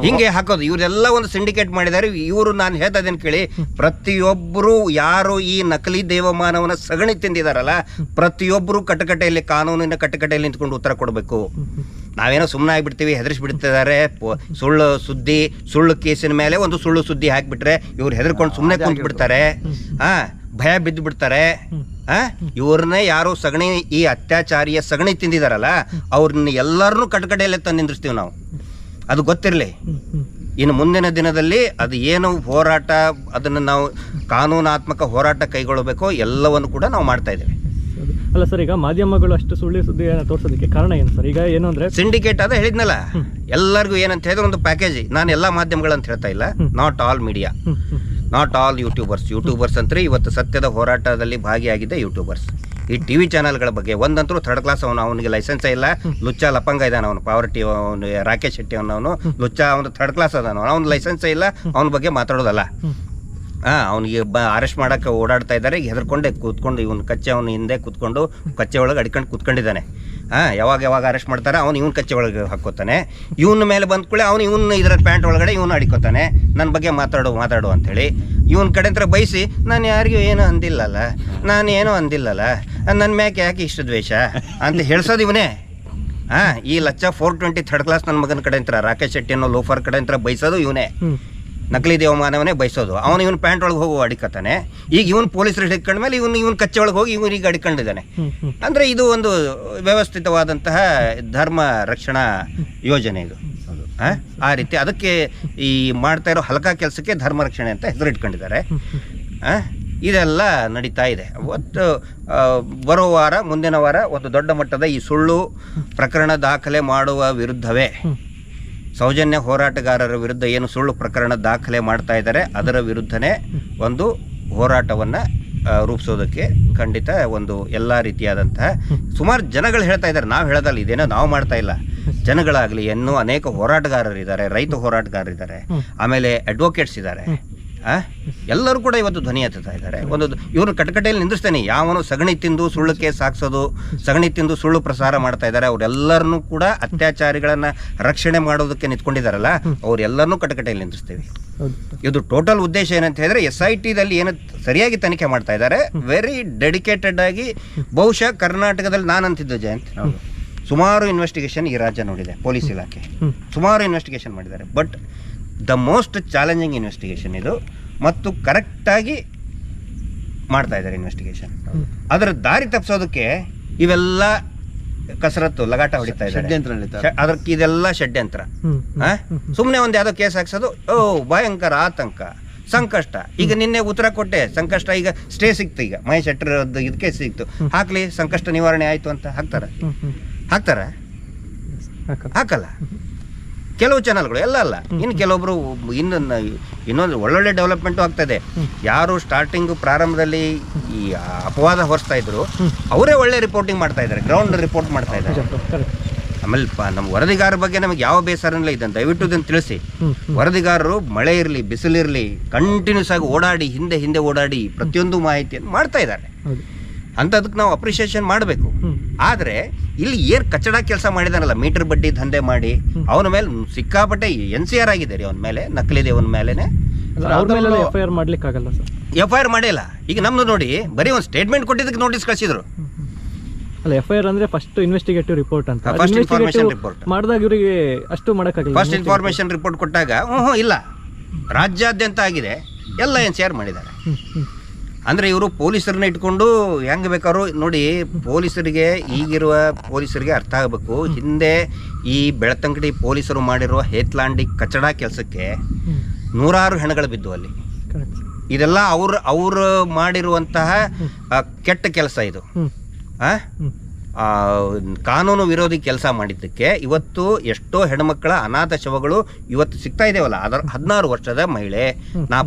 S2: ಹಿಂಗೆ ಹಾಕೋದು. ಇವರೆಲ್ಲ ಒಂದು ಸಿಂಡಿಕೇಟ್ ಮಾಡಿದ್ದಾರೆ ಇವರು. ನಾನು ಹೇಳ್ತಾ ಇದ್ದೇನೆ ಕೇಳಿ, ಪ್ರತಿಯೊಬ್ಬರು ಯಾರು ಈ ನಕಲಿ ದೇವಮಾನವನ ಸಗಣಿ ತಿಂದಿದಾರಲ್ಲ, ಪ್ರತಿಯೊಬ್ಬರು ಕಟಕಟೆಯಲ್ಲಿ, ಕಾನೂನಿನ ಕಟಕಟೆಯಲ್ಲಿ ನಿಂತ್ಕೊಂಡು ಉತ್ತರ ಕೊಡಬೇಕು. ನಾವೇನೋ ಸುಮ್ಮನೆ ಆಗಿಬಿಡ್ತೀವಿ, ಹೆದರಿಸ್ಬಿಡ್ತಿದ್ದಾರೆ. ಸುಳ್ಳು ಸುದ್ದಿ, ಸುಳ್ಳು ಕೇಸಿನ ಮೇಲೆ ಒಂದು ಸುಳ್ಳು ಸುದ್ದಿ ಹಾಕಿಬಿಟ್ರೆ ಇವ್ರು ಹೆದರ್ಕೊಂಡು ಸುಮ್ಮನೆ ಕುಂತು ಬಿಡ್ತಾರೆ, ಭಯ ಬಿದ್ದು ಬಿಡ್ತಾರೆ. ಇವ್ರನ್ನೇ ಯಾರು ಸಗಣಿ, ಈ ಅತ್ಯಾಚಾರಿಯ ಸಗಣಿ ತಿಂದಿದಾರಲ್ಲ, ಅವ್ರನ್ನ ಎಲ್ಲರನ್ನೂ ಕಟಕಟೆಯಲ್ಲೇ ತಂದು ನಿಂದಿರ್ತೀವಿ ನಾವು. ಅದು ಗೊತ್ತಿರಲಿ. ಇನ್ನು ಮುಂದಿನ ದಿನದಲ್ಲಿ ಅದು ಏನು ಹೋರಾಟ, ಅದನ್ನು ನಾವು ಕಾನೂನಾತ್ಮಕ ಹೋರಾಟ ಕೈಗೊಳ್ಳಬೇಕು, ಎಲ್ಲವನ್ನು ಕೂಡ ನಾವು ಮಾಡ್ತಾ ಇದ್ದೇವೆ.
S1: ಅಲ್ಲ ಸರ್, ಈಗ ಮಾಧ್ಯಮಗಳು ಅಷ್ಟು ಸುಳ್ಳು ಸುದ್ದಿ ತೋರಿಸೋದಕ್ಕೆ ಕಾರಣ ಏನು ಸರ್? ಈಗ ಏನು ಅಂದ್ರೆ
S2: ಸಿಂಡಿಕೇಟ್ ಅದ ಹೇಳಿದ್ನಲ್ಲ, ಎಲ್ಲರಿಗೂ ಏನಂತ ಹೇಳಿದ್ರೆ ಒಂದು ಪ್ಯಾಕೇಜ್. ನಾನು ಎಲ್ಲ ಮಾಧ್ಯಮಗಳಂತ ಹೇಳ್ತಾ ಇಲ್ಲ, not all media, not all YouTubers ಅಂದ್ರೆ ಇವತ್ತು ಸತ್ಯದ ಹೋರಾಟದಲ್ಲಿ ಭಾಗಿಯಾಗಿದ್ದ ಯೂಟ್ಯೂಬರ್ಸ್. ಈ ಟಿವಿ ಚಾನಲ್ಗಳ ಬಗ್ಗೆ ಒಂದಂತರೂ ಥರ್ಡ್ ಕ್ಲಾಸ್ ಅವನಿಗೆ ಲೈಸೆನ್ಸೇ ಇಲ್ಲ, ಲುಚ್ಚ ಲಪಂಗ ಇದ್ದಾನೆ ಅವನು, ಪಾವರ್ಟಿ ಅವನು, ರಾಕೇಶ್ ಶೆಟ್ಟಿ ಅವನವನು ಲುಚ್ಚ, ಅವನು ಥರ್ಡ್ ಕ್ಲಾಸ್ ಅದಾನು, ಅವನ ಲೈಸೆನ್ಸೇ ಇಲ್ಲ, ಅವನ ಬಗ್ಗೆ ಮಾತಾಡೋದಲ್ಲ. ಅವನಿಗೆ ಅರೆಸ್ಟ್ ಮಾಡೋಕ್ಕೆ ಓಡಾಡ್ತಾ ಇದ್ದಾರೆ. ಈಗ ಹೆದರ್ಕೊಂಡೆ ಕೂತ್ಕೊಂಡು ಇವನು ಕಚ್ಚೆ, ಅವನು ಹಿಂದೆ ಕೂತ್ಕೊಂಡು ಕಚ್ಚೆ ಒಳಗೆ ಅಡ್ಕೊಂಡು ಕೂತ್ಕೊಂಡಿದ್ದಾನೆ. ಯಾವಾಗ ಅರೆಸ್ಟ್ ಮಾಡ್ತಾರೆ ಅವನು ಇವನು ಕಚ್ಚೆ ಒಳಗೆ ಹಾಕೋತಾನೆ. ಇವನ ಮೇಲೆ ಬಂದ್ಕೊಳ್ಳಿ ಅವನು ಇವನು ಇದರ ಪ್ಯಾಂಟ್ ಒಳಗಡೆ ಇವನು ಅಡಿಕೋತಾನೆ, ನನ್ನ ಬಗ್ಗೆ ಮಾತಾಡು ಅಂಥೇಳಿ. ಇವನ ಕಡೆ ಹತ್ರ ಬಯಸಿ, ನಾನು ಯಾರಿಗೂ ಏನೂ ಅಂದಿಲ್ಲಲ್ಲ, ನನ್ನ ಮ್ಯಾಕೆ ಯಾಕೆ ಇಷ್ಟು ದ್ವೇಷ ಅಂತ ಹೇಳ್ಸೋದು ಇವನೇ. ಈ ಲಚ್ಚ 420 ಥರ್ಡ್ ಕ್ಲಾಸ್ ನನ್ನ ಮಗನ ಕಡೆ ಅಂತ, ರಾಕೇಶ್ ಶೆಟ್ಟಿ ಅನ್ನೋ ಲೋಫರ್ ಕಡೆ ಅಂತ ಬಯಸೋದು ಇವನೇ. ನಕಲಿ ದೇವಮಾನವನೇ ಬಯಸೋದು. ಇವನು ಪ್ಯಾಂಟ್ ಒಳಗೆ ಹೋಗಿ ಅಡಿಕತ್ತಾನೆ. ಈಗ ಇವನು ಪೊಲೀಸರು ಹಿಡ್ಕೊಂಡ್ಮೇಲೆ ಇವನು ಕಚ್ಚೆ ಒಳಗೆ ಹೋಗಿ ಇವನಿಗೆ ಅಡಿಕೊಂಡಿದ್ದಾನೆ. ಅಂದರೆ ಇದು ಒಂದು ವ್ಯವಸ್ಥಿತವಾದಂತಹ ಧರ್ಮ ರಕ್ಷಣಾ ಯೋಜನೆ ಇದು. ಆ ರೀತಿ ಅದಕ್ಕೆ ಈ ಮಾಡ್ತಾ ಇರೋ ಹಲಕ ಕೆಲಸಕ್ಕೆ ಧರ್ಮ ರಕ್ಷಣೆ ಅಂತ ಹೆಸರು ಇಟ್ಕೊಂಡಿದ್ದಾರೆ. ಇದೆಲ್ಲ ನಡೀತಾ ಇದೆ. ಒಟ್ಟು ಬರೋ ವಾರ, ಮುಂದಿನ ವಾರ ಒಂದು ದೊಡ್ಡ ಮಟ್ಟದ ಈ ಸುಳ್ಳು ಪ್ರಕರಣ ದಾಖಲೆ ಮಾಡುವ ವಿರುದ್ಧವೇ, ಸೌಜನ್ಯ ಹೋರಾಟಗಾರರ ವಿರುದ್ಧ ಏನು ಸುಳ್ಳು ಪ್ರಕರಣ ದಾಖಲೆ ಮಾಡ್ತಾ ಇದ್ದಾರೆ ಅದರ ವಿರುದ್ಧನೇ ಒಂದು ಹೋರಾಟವನ್ನು ರೂಪಿಸೋದಕ್ಕೆ ಖಂಡಿತ ಒಂದು ಎಲ್ಲ ರೀತಿಯಾದಂತಹ ಸುಮಾರು ಜನಗಳು ಹೇಳ್ತಾ ಇದ್ದಾರೆ. ನಾವು ಹೇಳೋದಲ್ಲ, ಇದೇನೋ ನಾವು ಮಾಡ್ತಾ ಇಲ್ಲ. ಜನಗಳಾಗಲಿ, ಇನ್ನೂ ಅನೇಕ ಹೋರಾಟಗಾರರಿದ್ದಾರೆ, ರೈತ ಹೋರಾಟಗಾರರಿದ್ದಾರೆ, ಆಮೇಲೆ ಅಡ್ವೊಕೇಟ್ಸ್ ಇದ್ದಾರೆ. ಎಲ್ಲರೂ ಕೂಡ ಇವತ್ತು ಧ್ವನಿ ಎತ್ತುತ್ತಾ ಇದ್ದಾರೆ. ಇವ್ರನ್ನ ಕಟಕಟೆಯಲ್ಲಿ ನಿಂದಿಸ್ತೇನೆ. ಯಾವನು ಸಗಣಿ ತಿಂದು ಸುಳ್ಳು ಕೇಸ್ ಹಾಕ್ಸೋದು, ಸಗಣಿ ತಿಂದು ಸುಳ್ಳು ಪ್ರಸಾರ ಮಾಡ್ತಾ ಇದ್ದಾರೆ, ಅವರೆಲ್ಲರನ್ನೂ ಕೂಡ ಅತ್ಯಾಚಾರಿಗಳನ್ನ ರಕ್ಷಣೆ ಮಾಡೋದಕ್ಕೆ ನಿಂತ್ಕೊಂಡಿದ್ದಾರಲ್ಲ, ಅವರೆಲ್ಲರನ್ನೂ ಕಟಕಟೆಯಲ್ಲಿ ನಿಂದಿಸ್ತೀವಿ. ಇದು ಟೋಟಲ್ ಉದ್ದೇಶ ಏನಂತ ಹೇಳಿದ್ರೆ, SITದಲ್ಲಿ ಏನು ಸರಿಯಾಗಿ ತನಿಖೆ ಮಾಡ್ತಾ ಇದ್ದಾರೆ, ವೆರಿ ಡೆಡಿಕೇಟೆಡ್ ಆಗಿ. ಬಹುಶಃ ಕರ್ನಾಟಕದಲ್ಲಿ ನಾನಂತಿದ್ದು ಜಯಂತ್, ಸುಮಾರು ಇನ್ವೆಸ್ಟಿಗೇಷನ್ ಈ ರಾಜ್ಯ ನೋಡಿದೆ, ಪೊಲೀಸ್ ಇಲಾಖೆ ಸುಮಾರು ಇನ್ವೆಸ್ಟಿಗೇಷನ್ ಮಾಡಿದ್ದಾರೆ. But the most challenging investigation ಇದು, ಮತ್ತು ಕರೆಕ್ಟಾಗಿ ಮಾಡ್ತಾ ಇದ್ದಾರೆ ಇನ್ವೆಸ್ಟಿಗೇಷನ್. ಅದರ ದಾರಿ ತಪ್ಪಿಸೋದಕ್ಕೆ ಇವೆಲ್ಲ ಕಸರತ್ತು ಲಗಾಟ ಹೊಡಿತಾ ಇದ್ದಾರೆ.
S3: ಷಡ್ಯಂತ್ರ ನಡೀತಾ
S2: ಅದಕ್ಕೆ ಇದೆಲ್ಲ ಷಡ್ಯಂತ್ರ. ಸುಮ್ಮನೆ ಒಂದು ಯಾವುದೋ ಕೇಸ್ ಹಾಕ್ಸೋದು, ಭಯಂಕರ ಆತಂಕ ಸಂಕಷ್ಟ. ಈಗ ನಿನ್ನೆ ಉತ್ತರ ಕೊಟ್ಟೆ, ಸಂಕಷ್ಟ ಈಗ ಸ್ಟೇ ಸಿಕ್ತು, ಈಗ ಮಹೇಶ್ ಶೆಟ್ಟರದ್ದು ಇದಕ್ಕೆ ಸಿಕ್ತು, ಹಾಕ್ಲಿ ಸಂಕಷ್ಟ ನಿವಾರಣೆ ಆಯ್ತು ಅಂತ ಹಾಕ್ತಾರ ಹಾಕಲ್ಲ. ಕೆಲವು ಚಾನಲ್ಗಳು ಎಲ್ಲ ಅಲ್ಲ, ಇನ್ನು ಕೆಲವೊಬ್ರು ಇನ್ನೊಂದು ಒಳ್ಳೊಳ್ಳೆ ಡೆವಲಪ್ಮೆಂಟು ಆಗ್ತದೆ. ಯಾರು ಸ್ಟಾರ್ಟಿಂಗ್ ಪ್ರಾರಂಭದಲ್ಲಿ ಈ ಅಪವಾದ ಹೊರಿಸ್ತಾ ಇದ್ರು ಅವರೇ ಒಳ್ಳೆ ರಿಪೋರ್ಟಿಂಗ್ ಮಾಡ್ತಾ ಇದ್ದಾರೆ, ಗ್ರೌಂಡ್ ರಿಪೋರ್ಟ್ ಮಾಡ್ತಾ ಇದ್ದಾರೆ. ಆಮೇಲೆ ನಮ್ಮ ವರದಿಗಾರರ ಬಗ್ಗೆ ನಮಗೆ ಯಾವ ಬೇಸರನಿಲ್ಲ, ಇದನ್ನು ದಯವಿಟ್ಟು ಇದನ್ನು ತಿಳಿಸಿ. ವರದಿಗಾರರು ಮಳೆ ಇರಲಿ ಬಿಸಿಲಿರಲಿ ಕಂಟಿನ್ಯೂಸ್ ಆಗಿ ಓಡಾಡಿ ಹಿಂದೆ ಓಡಾಡಿ ಪ್ರತಿಯೊಂದು ಮಾಹಿತಿಯನ್ನು ಮಾಡ್ತಾ ಇದ್ದಾರೆ. ಅಂಥದಕ್ಕೆ ನಾವು ಅಪ್ರಿಷಿಯೇಷನ್ ಮಾಡಬೇಕು. ಆದರೆ ಇಲ್ಲಿ ಏನು ಕಚ್ಚಡ ಕೆಲಸ ಮಾಡಿದಾನಲ್ಲ, ಮೀಟರ್ ಬಡ್ಡಿ ದಂಧೆ ಮಾಡಿ ಅವನ ಮೇಲೆ ಸಿಕ್ಕಾಪಟ್ಟೆ NCR ಆಗಿದೆ ರೀ. ಅವನ ಮೇಲೆ ನಕಲಿ ಅವನ ಮೇಲೆನೆ FIR ಮಾಡಿಲ್ಲ. ಈಗ ನಮ್ದು ನೋಡಿ ಬರೀ ಒಂದು ಸ್ಟೇಟ್ಮೆಂಟ್ ಕೊಟ್ಟಿದ್ದಕ್ಕೆ ನೋಟಿಸ್ ಕಳಿಸಿದ್ರು.
S1: ಅಲ್ಲ, FIR ಅಂದ್ರೆ ಫಸ್ಟ್ ಇನ್ವೆಸ್ಟಿಗೇಟಿವ್ ರಿಪೋರ್ಟ್ ಅಂತ,
S2: ಫಸ್ಟ್ ಇನ್ಫಾರ್ಮೇಶನ್ ರಿಪೋರ್ಟ್
S1: ಮಾಡಿದಾಗ ಇವರಿಗೆ ಅಷ್ಟು ಮಾಡೋಕ್ಕಾಗಲ್ಲ.
S2: ಫಸ್ಟ್ ಇನ್ಫಾರ್ಮೇಶನ್ ರಿಪೋರ್ಟ್ ಕೊಟ್ಟಾಗ ಇಲ್ಲ, ರಾಜ್ಯಾದ್ಯಂತ ಆಗಿದೆ, ಎಲ್ಲ NCR ಮಾಡಿದ್ದಾರೆ. ಅಂದರೆ ಇವರು ಪೊಲೀಸರನ್ನ ಇಟ್ಕೊಂಡು ಹೆಂಗೆ ಬೇಕಾದ್ರು ನೋಡಿ. ಪೊಲೀಸರಿಗೆ ಈಗಿರುವ ಪೊಲೀಸರಿಗೆ ಅರ್ಥ ಆಗಬೇಕು, ಹಿಂದೆ ಈ ಬೆಳ್ತಂಗಡಿ ಪೊಲೀಸರು ಮಾಡಿರುವ ಹೇತ್ಲಾಂಡಿ ಕಚಡ ಕೆಲಸಕ್ಕೆ ನೂರಾರು ಹೆಣಗಳು ಬಿದ್ದು ಅಲ್ಲಿ. ಇದೆಲ್ಲ ಅವರು ಮಾಡಿರುವಂತಹ ಕೆಟ್ಟ ಕೆಲಸ ಇದು. ಕಾನೂನು ವಿರೋಧಿ ಕೆಲಸ ಮಾಡಿದ್ದಕ್ಕೆ ಇವತ್ತು ಎಷ್ಟೋ ಹೆಣ್ಮಕ್ಕಳ ಅನಾಥ ಶವಗಳು ಇವತ್ತು ಸಿಗ್ತಾ ಇದೆವಲ್ಲ. ಅದರ 16 ವರ್ಷದ ಮಹಿಳೆ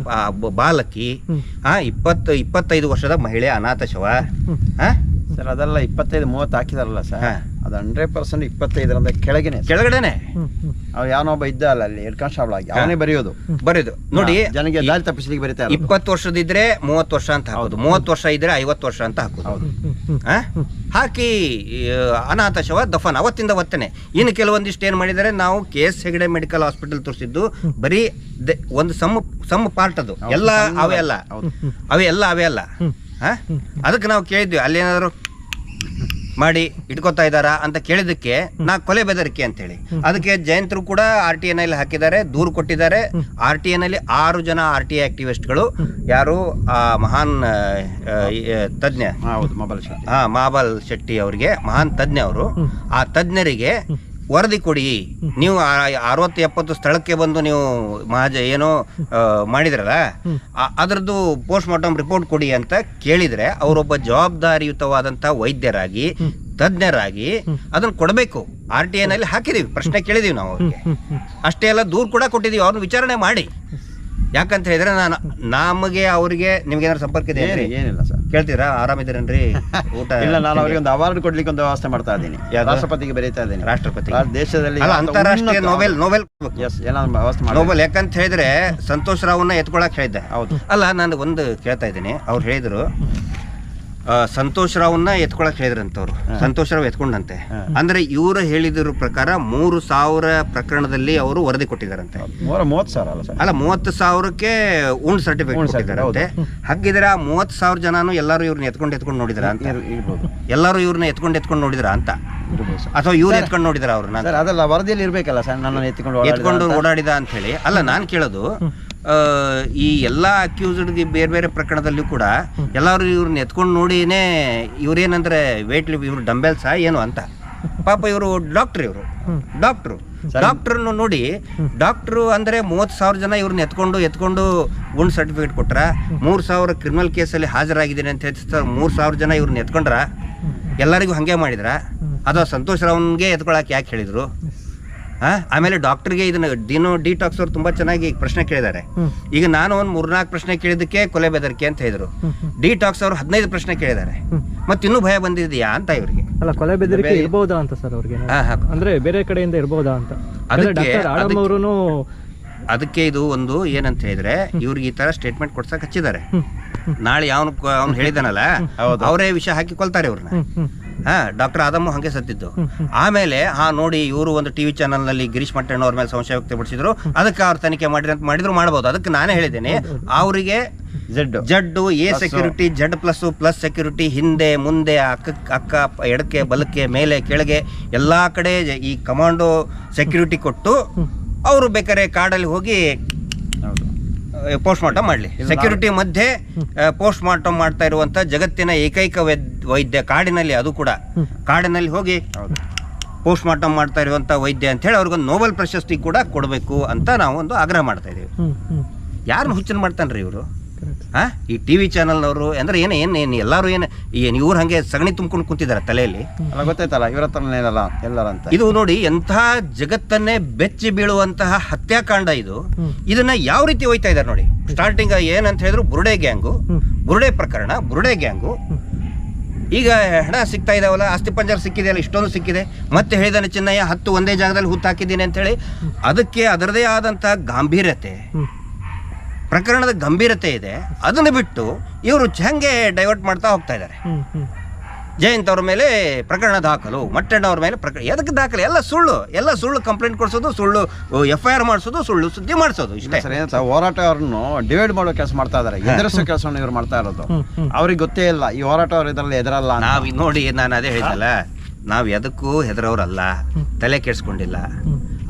S2: ಬಾಲಕಿ, 25 ವರ್ಷದ ಮಹಿಳೆ ಅನಾಥ ಶವ.
S3: ಸರ್ ಅದೆಲ್ಲ 25-30 ಹಾಕಿದಾರಲ್ಲ ಸರ್, ಅದು 100% 25 ಕೆಳಗಡೆನೆ. ಅವ್ರು ಯಾವನೊಬ್ಬ ಇದ್ದ ಅಲ್ಲ ಅಲ್ಲಿ ಹೆಡ್ ಕಾನ್ಸ್ಟೇಬಲ್ ಆಗಿ, ಅವನೇ ಬರೆಯೋದು
S2: ನೋಡಿ.
S3: ಜನಗೆ ದಾರಿ ತಪ್ಪಿಸ್ಲಿಕ್ಕೆ ಬರೀತಾರೆ.
S2: 20 ವರ್ಷದಿದ್ರೆ 30 ವರ್ಷ ಅಂತ ಹಾಕೋದು, 30 ವರ್ಷ ಇದ್ರೆ 50 ವರ್ಷ ಅಂತ ಹಾಕೋದು. ಹಾಕಿ ಅನಾಥ ಶವ ದಫನ್ ಅವತ್ತಿಂದ ಅವತ್ತನೆ. ಇನ್ನು ಕೆಲವೊಂದಿಷ್ಟು ಏನ್ ಮಾಡಿದ್ದಾರೆ, ನಾವು KS ಹೆಗಡೆ ಮೆಡಿಕಲ್ ಹಾಸ್ಪಿಟಲ್ ತೋರಿಸಿದ್ದು ಬರೀ ಒಂದು ಸಮ್ ಪಾರ್ಟ್, ಅದು ಎಲ್ಲ ಅವೇ ಅಲ್ಲ. ಅದಕ್ಕೆ ನಾವು ಕೇಳಿದ್ವಿ, ಅಲ್ಲೇನಾದ್ರು ಮಾಡಿ ಇಟ್ಕೋತಾ ಇದ್ದಾರಾ ಅಂತ ಕೇಳಿದಕ್ಕೆ ನಾ ಕೊಲೆ ಬೆದರಿಕೆ ಅಂತ ಹೇಳಿ, ಅದಕ್ಕೆ ಜಯಂತರು ಕೂಡ RTI ನಲ್ಲಿ ಹಾಕಿದ್ದಾರೆ, ದೂರು ಕೊಟ್ಟಿದ್ದಾರೆ. RTI ನಲ್ಲಿ 6 ಜನ RTI ಆಕ್ಟಿವಿಸ್ಟ್ಗಳು, ಯಾರು ಮಹಾನ್ ತಜ್ಞ ಮಹಾಬಲ್ ಶೆಟ್ಟಿ ಅವರಿಗೆ, ಮಹಾನ್ ತಜ್ಞ ಅವರು, ಆ ತಜ್ಞರಿಗೆ ವರದಿ ಕೊಡಿ, ನೀವು 60-70 ಸ್ಥಳಕ್ಕೆ ಬಂದು ನೀವು ಏನೋ ಮಾಡಿದ್ರಲ್ಲ ಅದರದ್ದು ಪೋಸ್ಟ್ ಮಾರ್ಟಮ್ ರಿಪೋರ್ಟ್ ಕೊಡಿ ಅಂತ ಕೇಳಿದ್ರೆ, ಅವರೊಬ್ಬ ಜವಾಬ್ದಾರಿಯುತವಾದಂಥ ವೈದ್ಯರಾಗಿ ತಜ್ಞರಾಗಿ ಅದನ್ನು ಕೊಡಬೇಕು. RTI ನಲ್ಲಿ ಹಾಕಿದೀವಿ, ಪ್ರಶ್ನೆ ಕೇಳಿದೀವಿ ನಾವು ಅವ್ರಿಗೆ, ಅಷ್ಟೇ ಅಲ್ಲ ದೂರು ಕೂಡ ಕೊಟ್ಟಿದೀವಿ, ಅವ್ರನ್ನ ವಿಚಾರಣೆ ಮಾಡಿ. ಯಾಕಂತ ಹೇಳಿದ್ರೆ ನಮಗೆ ಅವರಿಗೆ ನಿಮ್ಗೆ ಏನಾದ್ರು ಸಂಪರ್ಕ ಇದೆ?
S3: ಏನಿಲ್ಲ ಸರ್.
S2: ಕೇಳ್ತೀರಾ, ಆರಾಮಿದ್ದೀರೇನ್ರಿ? ಊಟ
S3: ಇಲ್ಲ, ನಾನು ಅವರಿಗೆ ಒಂದು ಅವಾರ್ಡ್ ಕೊಡ್ಲಿಕ್ಕೆ ಒಂದು ವ್ಯವಸ್ಥೆ ಮಾಡ್ತಾ ಇದ್ದೀನಿ, ರಾಷ್ಟ್ರಪತಿಗೆ ಬರೀತಾ ಇದ್ದೀನಿ.
S2: ರಾಷ್ಟ್ರಪತಿ
S3: ದೇಶದಲ್ಲಿ
S2: ಅಂತಾರಾಷ್ಟ್ರೀಯ ನೋಬೆಲ್
S3: ವ್ಯವಸ್ಥೆ
S2: ನೋಬೆಲ್. ಯಾಕಂತ ಹೇಳಿದ್ರೆ ಸಂತೋಷ್ ರಾವ್ನ ಎತ್ಕೊಳಕ್ ಹೇಳಿದ್ದೆ. ಹೌದು ಅಲ್ಲ, ನಾನು ಒಂದು ಕೇಳ್ತಾ ಇದ್ದೀನಿ. ಅವ್ರು ಹೇಳಿದ್ರು ಸಂತೋಷ್ ರಾವ್ನ ಎತ್ಕೊಳಕ್ ಹೇಳಿದ್ರಂತವ್ರು. ಸಂತೋಷ್ ರಾವ್ ಎತ್ಕೊಂಡಂತೆ. ಅಂದ್ರೆ ಇವರು ಹೇಳಿದ್ರ ಪ್ರಕಾರ 3,000 ಪ್ರಕರಣದಲ್ಲಿ ಅವರು ವರದಿ ಕೊಟ್ಟಿದ್ದಾರಂತೆ.
S3: 30,000
S2: ಅಲ್ಲ, 30,000ಕ್ಕೆ ಉಂಡ್ ಸರ್ಟಿಫಿಕೇಟ್ ಕೊಟ್ಟಿದ್ದಾರಂತೆ. ಹಾಗಿದ್ರೆ ಆ 30,000 ಜನನು ಎಲ್ಲರೂ ಇವ್ರನ್ನ ಎತ್ಕೊಂಡು ನೋಡಿದ್ರ ಅಂತ, ಎಲ್ಲರೂ ಇವ್ರನ್ನ ಎತ್ಕೊಂಡು ನೋಡಿದ್ರ ಅಂತ, ಅಥವಾ ಇವ್ರು ಎತ್ಕೊಂಡು ನೋಡಿದ್ರ ಅವ್ರನ್ನ?
S3: ಅದೆಲ್ಲ ವರದಿಯಲ್ಲಿ ಇರ್ಬೇಕಲ್ಲ ಸರ್, ನನ್ನ ಎತ್ಕೊಂಡು
S2: ಓಡಾಡಿದ ಅಂತ ಹೇಳಿ. ಅಲ್ಲ, ನಾನು ಕೇಳೋದು ಈ ಎಲ್ಲ ಅಕ್ಯೂಸ್ಡ್ಗೆ ಬೇರೆ ಬೇರೆ ಪ್ರಕರಣದಲ್ಲೂ ಕೂಡ ಎಲ್ಲರೂ ಇವ್ರನ್ನ ಎತ್ಕೊಂಡು ನೋಡಿನೇ ಇವ್ರೇನಂದ್ರೆ ವೇಟ್ ಇವ್ರು ಡಂಬೆಲ್ಸಾ ಏನು ಅಂತ. ಪಾಪ ಇವರು ಡಾಕ್ಟ್ರನ್ನು ನೋಡಿ, ಡಾಕ್ಟ್ರು ಅಂದ್ರೆ 30,000 ಜನ ಇವ್ರನ್ನ ಎತ್ಕೊಂಡು ಗುಂಡ್ ಸರ್ಟಿಫಿಕೇಟ್ ಕೊಟ್ರ, 3,000 ಕ್ರಿಮಿನಲ್ ಕೇಸಲ್ಲಿ ಹಾಜರಾಗಿದ್ದೀನಿ ಅಂತ ಹೇಳ್ತಾರೆ. 3,000 ಜನ ಇವ್ರನ್ನ ಎತ್ಕೊಂಡ್ರ, ಎಲ್ಲರಿಗೂ ಹಂಗೆ ಮಾಡಿದ್ರ? ಅಥವಾ ಸಂತೋಷ್ ರಾವ್ಗೆ ಎತ್ಕೊಳಕ್ ಯಾಕೆ ಹೇಳಿದ್ರು? ಆಮೇಲೆ ಡಾಕ್ಟರ್ಗೆ ಇದನ್ನ ಡಿಟಾಕ್ಸ್ ಅವ್ರು ತುಂಬಾ ಚೆನ್ನಾಗಿ ಪ್ರಶ್ನೆ ಕೇಳಿದ್ದಾರೆ. ಈಗ ನಾನು ಒಂದು 3-4 ಪ್ರಶ್ನೆ ಕೇಳಿದಕ್ಕೆ ಕೊಲೆ ಬೆದರಿಕೆ ಅಂತ ಹೇಳಿದ್ರು. ಡಿಟಾಕ್ಸ್ ಅವರು 15 ಪ್ರಶ್ನೆ ಕೇಳಿದ್ದಾರೆ. ಮತ್ತಿನ್ನೂ ಭಯ ಬಂದಿದೆಯಾ ಅಂತ ಇವ್ರಿಗೆ?
S1: ಅಲ್ಲ, ಕೊಲೆ ಬೆದರಿಕೆ ಇರ್ಬೋದಾ ಅಂತ ಸರ್ ಅವ್ರಿಗೆ, ಅಂದ್ರೆ ಬೇರೆ ಕಡೆಯಿಂದ ಇರ್ಬೋದಾ ಅಂತ.
S2: ಅದಕ್ಕೆ ಇದು ಒಂದು ಏನಂತ ಹೇಳಿದ್ರೆ, ಇವ್ರಿಗೆ ಈ ತರ ಸ್ಟೇಟ್ಮೆಂಟ್ ಕೊಡ್ಸಕ್ ಹಚ್ಚಿದ್ದಾರೆ. ನಾಳೆ ಅವ್ನು ಹೇಳಿದಾನಲ್ಲ, ಅವರೇ ವಿಷಯ ಹಾಕಿಕೊಳ್ತಾರೆ ಇವ್ರನ್ನ. ಡಾಕ್ಟರ್ ಆದಮ್ಮ ಹಂಗೆ ಸತ್ತಿದ್ದು. ಆಮೇಲೆ ನೋಡಿ, ಇವರು ಒಂದು ಟಿವಿ ಚಾನಲ್ ನಲ್ಲಿ ಗಿರೀಶ್ ಮಟ್ಟಣ್ಣ ಅವ್ರ ಮೇಲೆ ಸಂಶಯ ವ್ಯಕ್ತಪಡಿಸಿದ್ರು. ಅದಕ್ಕೆ ಅವ್ರು ತನಿಖೆ ಮಾಡಿದ್ರು ಮಾಡಬಹುದು. ಅದಕ್ಕೆ ನಾನೇ ಹೇಳಿದ್ದೇನೆ, ಅವರಿಗೆ ಜಡ್ಡು ಎ ಸೆಕ್ಯೂರಿಟಿ, Z++ ಸೆಕ್ಯೂರಿಟಿ, ಹಿಂದೆ ಮುಂದೆ ಅಕ್ಕ ಎಡಕ್ಕೆ ಬಲಕ್ಕೆ ಮೇಲೆ ಕೆಳಗೆ ಎಲ್ಲಾ ಕಡೆ ಈ ಕಮಾಂಡೋ ಸೆಕ್ಯೂರಿಟಿ ಕೊಟ್ಟು ಅವರು ಬೇಕಾದ್ರೆ ಕಾಡಲ್ಲಿ ಹೋಗಿ ಪೋಸ್ಟ್ ಮಾರ್ಟಮ್ ಮಾಡಲಿ. ಸೆಕ್ಯೂರಿಟಿ ಮಧ್ಯೆ ಪೋಸ್ಟ್ ಮಾರ್ಟಮ್ ಮಾಡ್ತಾ ಇರುವಂಥ ಜಗತ್ತಿನ ಏಕೈಕ ವೈದ್ಯ ಕಾಡಿನಲ್ಲಿ, ಅದು ಕೂಡ ಕಾಡಿನಲ್ಲಿ ಹೋಗಿ ಪೋಸ್ಟ್ ಮಾರ್ಟಮ್ ಮಾಡ್ತಾ ಇರುವಂಥ ವೈದ್ಯ ಅಂತೇಳಿ ಅವ್ರಿಗೊಂದು ನೋಬೆಲ್ ಪ್ರಶಸ್ತಿ ಕೂಡ ಕೊಡಬೇಕು ಅಂತ ನಾವು ಒಂದು ಆಗ್ರಹ ಮಾಡ್ತಾ ಇದ್ದೀವಿ. ಯಾರನ್ನ ಹುಚ್ಚನ್ ಮಾಡ್ತಾನ್ರಿ ಇವರು? ಈ ಟಿವಿ ಚಾನಲ್ನವರು ಅಂದ್ರೆ ಏನು ಎಲ್ಲರೂ ಏನು ಇವ್ರು ಹಂಗೆ ಸಗಣಿ ತುಂಬ್ಕೊಂಡು ಕುಂತಿದ್ದಾರೆ ತಲೆಯಲ್ಲಿ.
S3: ಅಲ್ಲ ಗೊತ್ತಾಯ್ತಲ್ಲ ಇವರ ಹತ್ರನೇ ಎಲ್ಲರ ಅಂತ.
S2: ಇದು ನೋಡಿ ಎಂಥ ಜಗತ್ತನ್ನೇ ಬೆಚ್ಚಿ ಬೀಳುವಂತಹ ಹತ್ಯಾಕಾಂಡ ಇದು. ಇದನ್ನ ಯಾವ ರೀತಿ ಹೋಯ್ತಾ ಇದ್ದಾರೆ ನೋಡಿ. ಸ್ಟಾರ್ಟಿಂಗ್ ಏನಂತ ಹೇಳಿದ್ರು ಬುರುಡೆ ಗ್ಯಾಂಗು, ಬುರುಡೆ ಪ್ರಕರಣ, ಬುರುಡೆ ಗ್ಯಾಂಗು. ಈಗ ಹಣ ಸಿಗ್ತಾ ಇದಾವಲ್ಲ, ಆಸ್ತಿ ಪಂಜರ ಸಿಕ್ಕಿದೆಯಲ್ಲ, ಇಷ್ಟೊಂದು ಸಿಕ್ಕಿದೆ. ಮತ್ತೆ ಹೇಳಿದಾನೆ ಚಿನ್ನಯ್ಯ 10 ಒಂದೇ ಜಾಗದಲ್ಲಿ ಹುತ್ತು ಹಾಕಿದ್ದೀನಿ ಅಂತ ಹೇಳಿ. ಅದಕ್ಕೆ ಅದರದೇ ಆದಂತಹ ಗಾಂಭೀರ್ಯತೆ, ಪ್ರಕರಣದ ಗಂಭೀರತೆ ಇದೆ. ಅದನ್ನು ಬಿಟ್ಟು ಇವರು ಹೆಂಗೆ ಡೈವರ್ಟ್ ಮಾಡ್ತಾ ಹೋಗ್ತಾ ಇದ್ದಾರೆ. ಜಯಂತ್ ಅವ್ರ ಮೇಲೆ ಪ್ರಕರಣ ದಾಖಲು, ಮಟ್ಟಣ್ಣ ಅವ್ರ ಮೇಲೆ ಪ್ರಕರಣ, ಎದಕ್ಕೆ ದಾಖಲೆ? ಎಲ್ಲ ಸುಳ್ಳು ಕಂಪ್ಲೇಂಟ್ ಕೊಡಿಸೋದು, ಸುಳ್ಳು FIR ಮಾಡಿಸೋದು, ಸುಳ್ಳು ಸುದ್ದಿ ಮಾಡಿಸೋದು, ಇಷ್ಟೇ.
S3: ಹೋರಾಟ ಅವ್ರನ್ನು ಡಿವೈಡ್ ಮಾಡೋ ಕೆಲಸ ಮಾಡ್ತಾ ಇದಾರೆ, ಎದುರಿಸೋ ಕೆಲಸವನ್ನು ಇವ್ರು ಮಾಡ್ತಾ ಇರೋದು. ಅವ್ರಿಗೆ ಗೊತ್ತೇ ಇಲ್ಲ ಈ ಹೋರಾಟ ಅವ್ರು ಇದರಲ್ಲಿ ಎದುರಲ್ಲ.
S2: ನಾವು ನೋಡಿ, ನಾನು ಅದೇ ಹೇಳಿದಲ್ಲ, ನಾವು ಎದಕ್ಕೂ ಹೆದರವ್ರಲ್ಲ, ತಲೆ ಕೆಡ್ಸ್ಕೊಂಡಿಲ್ಲ.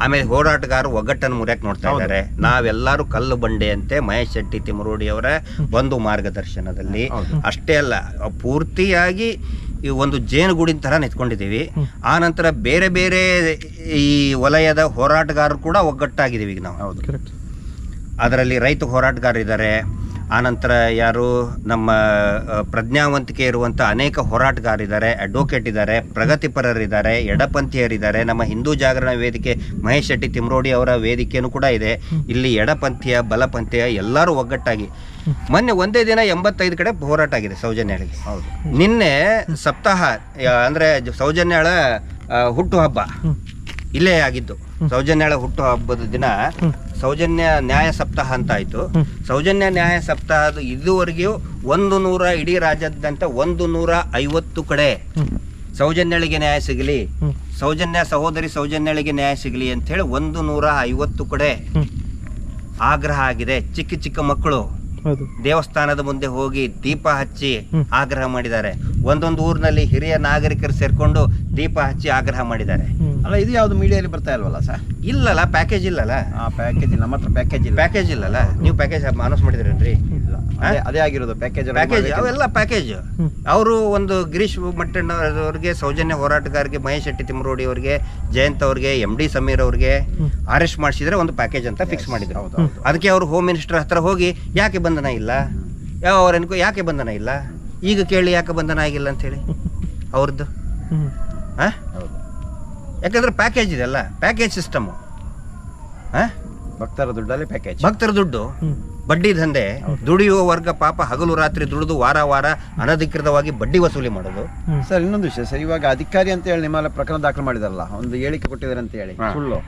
S2: ಆಮೇಲೆ ಹೋರಾಟಗಾರರು ಒಗ್ಗಟ್ಟನ್ನು ಮುರಿಯಕ್ಕೆ ನೋಡ್ತಾ ಇದ್ದಾರೆ. ನಾವೆಲ್ಲರೂ ಕಲ್ಲು ಬಂಡೆಯಂತೆ ಮಹೇಶ್ ಶೆಟ್ಟಿ ತಿಮರೋಡಿ ಅವರ ಒಂದು ಮಾರ್ಗದರ್ಶನದಲ್ಲಿ ಅಷ್ಟೇ ಅಲ್ಲ, ಪೂರ್ತಿಯಾಗಿ ಈ ಒಂದು ಜೇನುಗೂಡಿನ ಥರ ನಿಂತ್ಕೊಂಡಿದ್ದೀವಿ. ಆ ನಂತರ ಬೇರೆ ಬೇರೆ ಈ ವಲಯದ ಹೋರಾಟಗಾರರು ಕೂಡ ಒಗ್ಗಟ್ಟಾಗಿದ್ದೀವಿ ಈಗ ನಾವು. ಹೌದು, ಅದರಲ್ಲಿ ರೈತ ಹೋರಾಟಗಾರರಿದ್ದಾರೆ. ಆನಂತರ ಯಾರು ನಮ್ಮ ಪ್ರಜ್ಞಾವಂತಿಕೆ ಇರುವಂಥ ಅನೇಕ ಹೋರಾಟಗಾರರಿದ್ದಾರೆ, ಅಡ್ವೊಕೇಟ್ ಇದ್ದಾರೆ, ಪ್ರಗತಿಪರರಿದ್ದಾರೆ, ಎಡಪಂಥೀಯರಿದ್ದಾರೆ. ನಮ್ಮ ಹಿಂದೂ ಜಾಗರಣ ವೇದಿಕೆ ಮಹೇಶ್ ಶೆಟ್ಟಿ ತಿಮರೋಡಿ ಅವರ ವೇದಿಕೆಯೂ ಕೂಡ ಇದೆ. ಇಲ್ಲಿ ಎಡಪಂಥೀಯ, ಬಲಪಂಥೀಯ ಎಲ್ಲರೂ ಒಗ್ಗಟ್ಟಾಗಿ ಮೊನ್ನೆ ಒಂದೇ ದಿನ 85 ಕಡೆ ಹೋರಾಟ ಆಗಿದೆ ಸೌಜನ್ಯಳಿಗೆ. ಹೌದು, ನಿನ್ನೆ ಸಪ್ತಾಹ ಅಂದರೆ ಸೌಜನ್ಯಳ ಹುಟ್ಟುಹಬ್ಬ ಇಲ್ಲೇ ಆಗಿದ್ದು. ಸೌಜನ್ಯಳ ಹುಟ್ಟುಹಬ್ಬದ ದಿನ ಸೌಜನ್ಯ ನ್ಯಾಯ ಸಪ್ತಾಹ ಅಂತ ಆಯ್ತು. ಸೌಜನ್ಯ ನ್ಯಾಯ ಸಪ್ತಾಹದ ಇದುವರೆಗೂ 100 ಇಡೀ ರಾಜ್ಯಾದ್ಯಂತ 150 ಕಡೆ ಸೌಜನ್ಯಳಿಗೆ ನ್ಯಾಯ ಸಿಗಲಿ, ಸೌಜನ್ಯ ಸಹೋದರಿ ಸೌಜನ್ಯಳಿಗೆ ನ್ಯಾಯ ಸಿಗಲಿ ಅಂತ ಹೇಳಿ 150 ಕಡೆ ಆಗ್ರಹ ಆಗಿದೆ. ಚಿಕ್ಕ ಚಿಕ್ಕ ಮಕ್ಕಳು ದೇವಸ್ಥಾನದ ಮುಂದೆ ಹೋಗಿ ದೀಪ ಹಚ್ಚಿ ಆಗ್ರಹ ಮಾಡಿದ್ದಾರೆ. ಒಂದೊಂದು ಊರಿನಲ್ಲಿ ಹಿರಿಯ ನಾಗರಿಕರು ಸೇರ್ಕೊಂಡು ದೀಪ ಹಚ್ಚಿ ಆಗ್ರಹ ಮಾಡಿದ್ದಾರೆ.
S3: ಅಲ್ಲ, ಇದು ಯಾವ್ದು ಮೀಡಿಯಲ್ಲಿ ಬರ್ತಾ ಇಲ್ವಲ್ಲ ಸರ್?
S2: ಇಲ್ಲಲ್ಲ, ಪ್ಯಾಕೇಜ್ ಇಲ್ಲಲ್ಲ.
S3: ಪ್ಯಾಕೇಜ್ ನಮ್ಮ ಹತ್ರ ಪ್ಯಾಕೇಜ್
S2: ಇಲ್ಲಲ್ಲ. ನೀವು ಪ್ಯಾಕೇಜ್ ಅನೌನ್ಸ್ ಮಾಡಿದ್ರೇನ್ರಿ?
S3: ಅದೇ ಆಗಿರೋದು ಪ್ಯಾಕೇಜ್.
S2: ಅವೆಲ್ಲ ಪ್ಯಾಕೇಜ್. ಅವರು ಒಂದು ಗಿರೀಶ್ ಮಟ್ಟಣ್ಣವ್ರಿಗೆ, ಸೌಜನ್ಯ ಹೋರಾಟಗಾರರಿಗೆ, ಮಹೇಶ್ ಶೆಟ್ಟಿ ತಿಮರೋಡಿ ಅವರಿಗೆ, ಜಯಂತ್ ಅವ್ರಿಗೆ, MD ಸಮೀರ್ ಅವ್ರಿಗೆ ಅರೆಸ್ಟ್ ಮಾಡಿಸಿದ್ರೆ ಒಂದು ಪ್ಯಾಕೇಜ್ ಅಂತ ಫಿಕ್ಸ್ ಮಾಡಿದ್ರು. ಅದಕ್ಕೆ ಅವರು ಹೋಮ್ ಮಿನಿಸ್ಟರ್ ಹತ್ರ ಹೋಗಿ ಯಾಕೆ ಬಂಧನ ಇಲ್ಲ, ಯಾಕೆ ಬಂಧನ ಇಲ್ಲ, ಈಗ ಕೇಳಿ ಯಾಕೆ ಬಂಧನ ಆಗಿಲ್ಲ ಅಂತ ಹೇಳಿ ಅವ್ರದ್ದು. ಯಾಕಂದ್ರೆ ಪ್ಯಾಕೇಜ್ ಇದೆಲ್ಲ, ಪ್ಯಾಕೇಜ್ ಸಿಸ್ಟಮ್.
S3: ಭಕ್ತರ ದುಡ್ಡಲ್ಲಿ ಪ್ಯಾಕೇಜ್,
S2: ಭಕ್ತರ ದುಡ್ಡು, ಬಡ್ಡಿ ದಂಧೆ, ದುಡಿಯುವ ವರ್ಗ ಪಾಪ ಹಗಲು ರಾತ್ರಿ ದುಡಿದು ವಾರ ಅನಧಿಕೃತವಾಗಿ ಬಡ್ಡಿ ವಸೂಲಿ ಮಾಡೋದು.
S3: ಸರ್, ಇನ್ನೊಂದು ವಿಷಯ ಸರ್, ಇವಾಗ ಅಧಿಕಾರಿ ಅಂತ ಹೇಳಿ ನಿಮ್ಮಲ್ಲ ಪ್ರಕರಣ ದಾಖಲು ಮಾಡಿದಾರಲ್ಲ, ಒಂದು ಹೇಳಿಕೆ ಕೊಟ್ಟಿದ್ದಾರೆ ಅಂತ ಹೇಳಿ ಸುಳ್ಳು.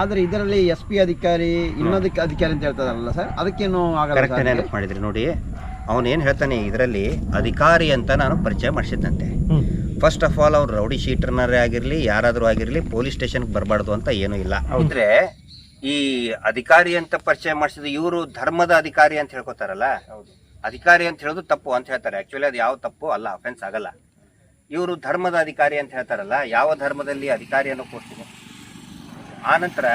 S3: ಆದ್ರೆ ಇದರಲ್ಲಿ SP ಅಧಿಕಾರಿ, ಇನ್ನೊಂದು ಅಧಿಕಾರಿ ಅಂತ ಹೇಳ್ತಾರಲ್ಲ ಸರ್, ಅದಕ್ಕೇನು ಆಗಲ್ಲ
S2: ಮಾಡಿದ್ರಿ ನೋಡಿ. ಅವನೇನು ಹೇಳ್ತಾನೆ, ಇದರಲ್ಲಿ ಅಧಿಕಾರಿ ಅಂತ ನಾನು ಪರಿಚಯ ಮಾಡಿಸಿದ್ದಂತೆ. ಫಸ್ಟ್ ಆಫ್ ಆಲ್ ಅವ್ರು ರೌಡಿ ಶೀಟರ್ನರೇ ಆಗಿರಲಿ, ಯಾರಾದರೂ ಆಗಿರಲಿ, ಪೊಲೀಸ್ ಸ್ಟೇಷನ್ಗೆ ಬರಬಾರ್ದು ಅಂತ ಏನೂ ಇಲ್ಲ. ಅಂದ್ರೆ ಈ ಅಧಿಕಾರಿ ಅಂತ ಪರಿಚಯ ಮಾಡಿಸಿದ ಇವರು ಧರ್ಮದ ಅಧಿಕಾರಿ ಅಂತ ಹೇಳ್ಕೊತಾರಲ್ಲ, ಅಧಿಕಾರಿ ಅಂತ ಹೇಳೋದು ತಪ್ಪು ಅಂತ ಹೇಳ್ತಾರೆ. ಆಕ್ಚುಲಿ ಅದು ಯಾವ ತಪ್ಪು ಅಲ್ಲ, ಅಫೆನ್ಸ್ ಆಗಲ್ಲ. ಇವರು ಧರ್ಮದ ಅಧಿಕಾರಿ ಅಂತ ಹೇಳ್ತಾರಲ್ಲ, ಯಾವ ಧರ್ಮದಲ್ಲಿ ಅಧಿಕಾರಿ ಅನ್ನೋ ಕೊಡ್ತೀನಿ. ಆನಂತರ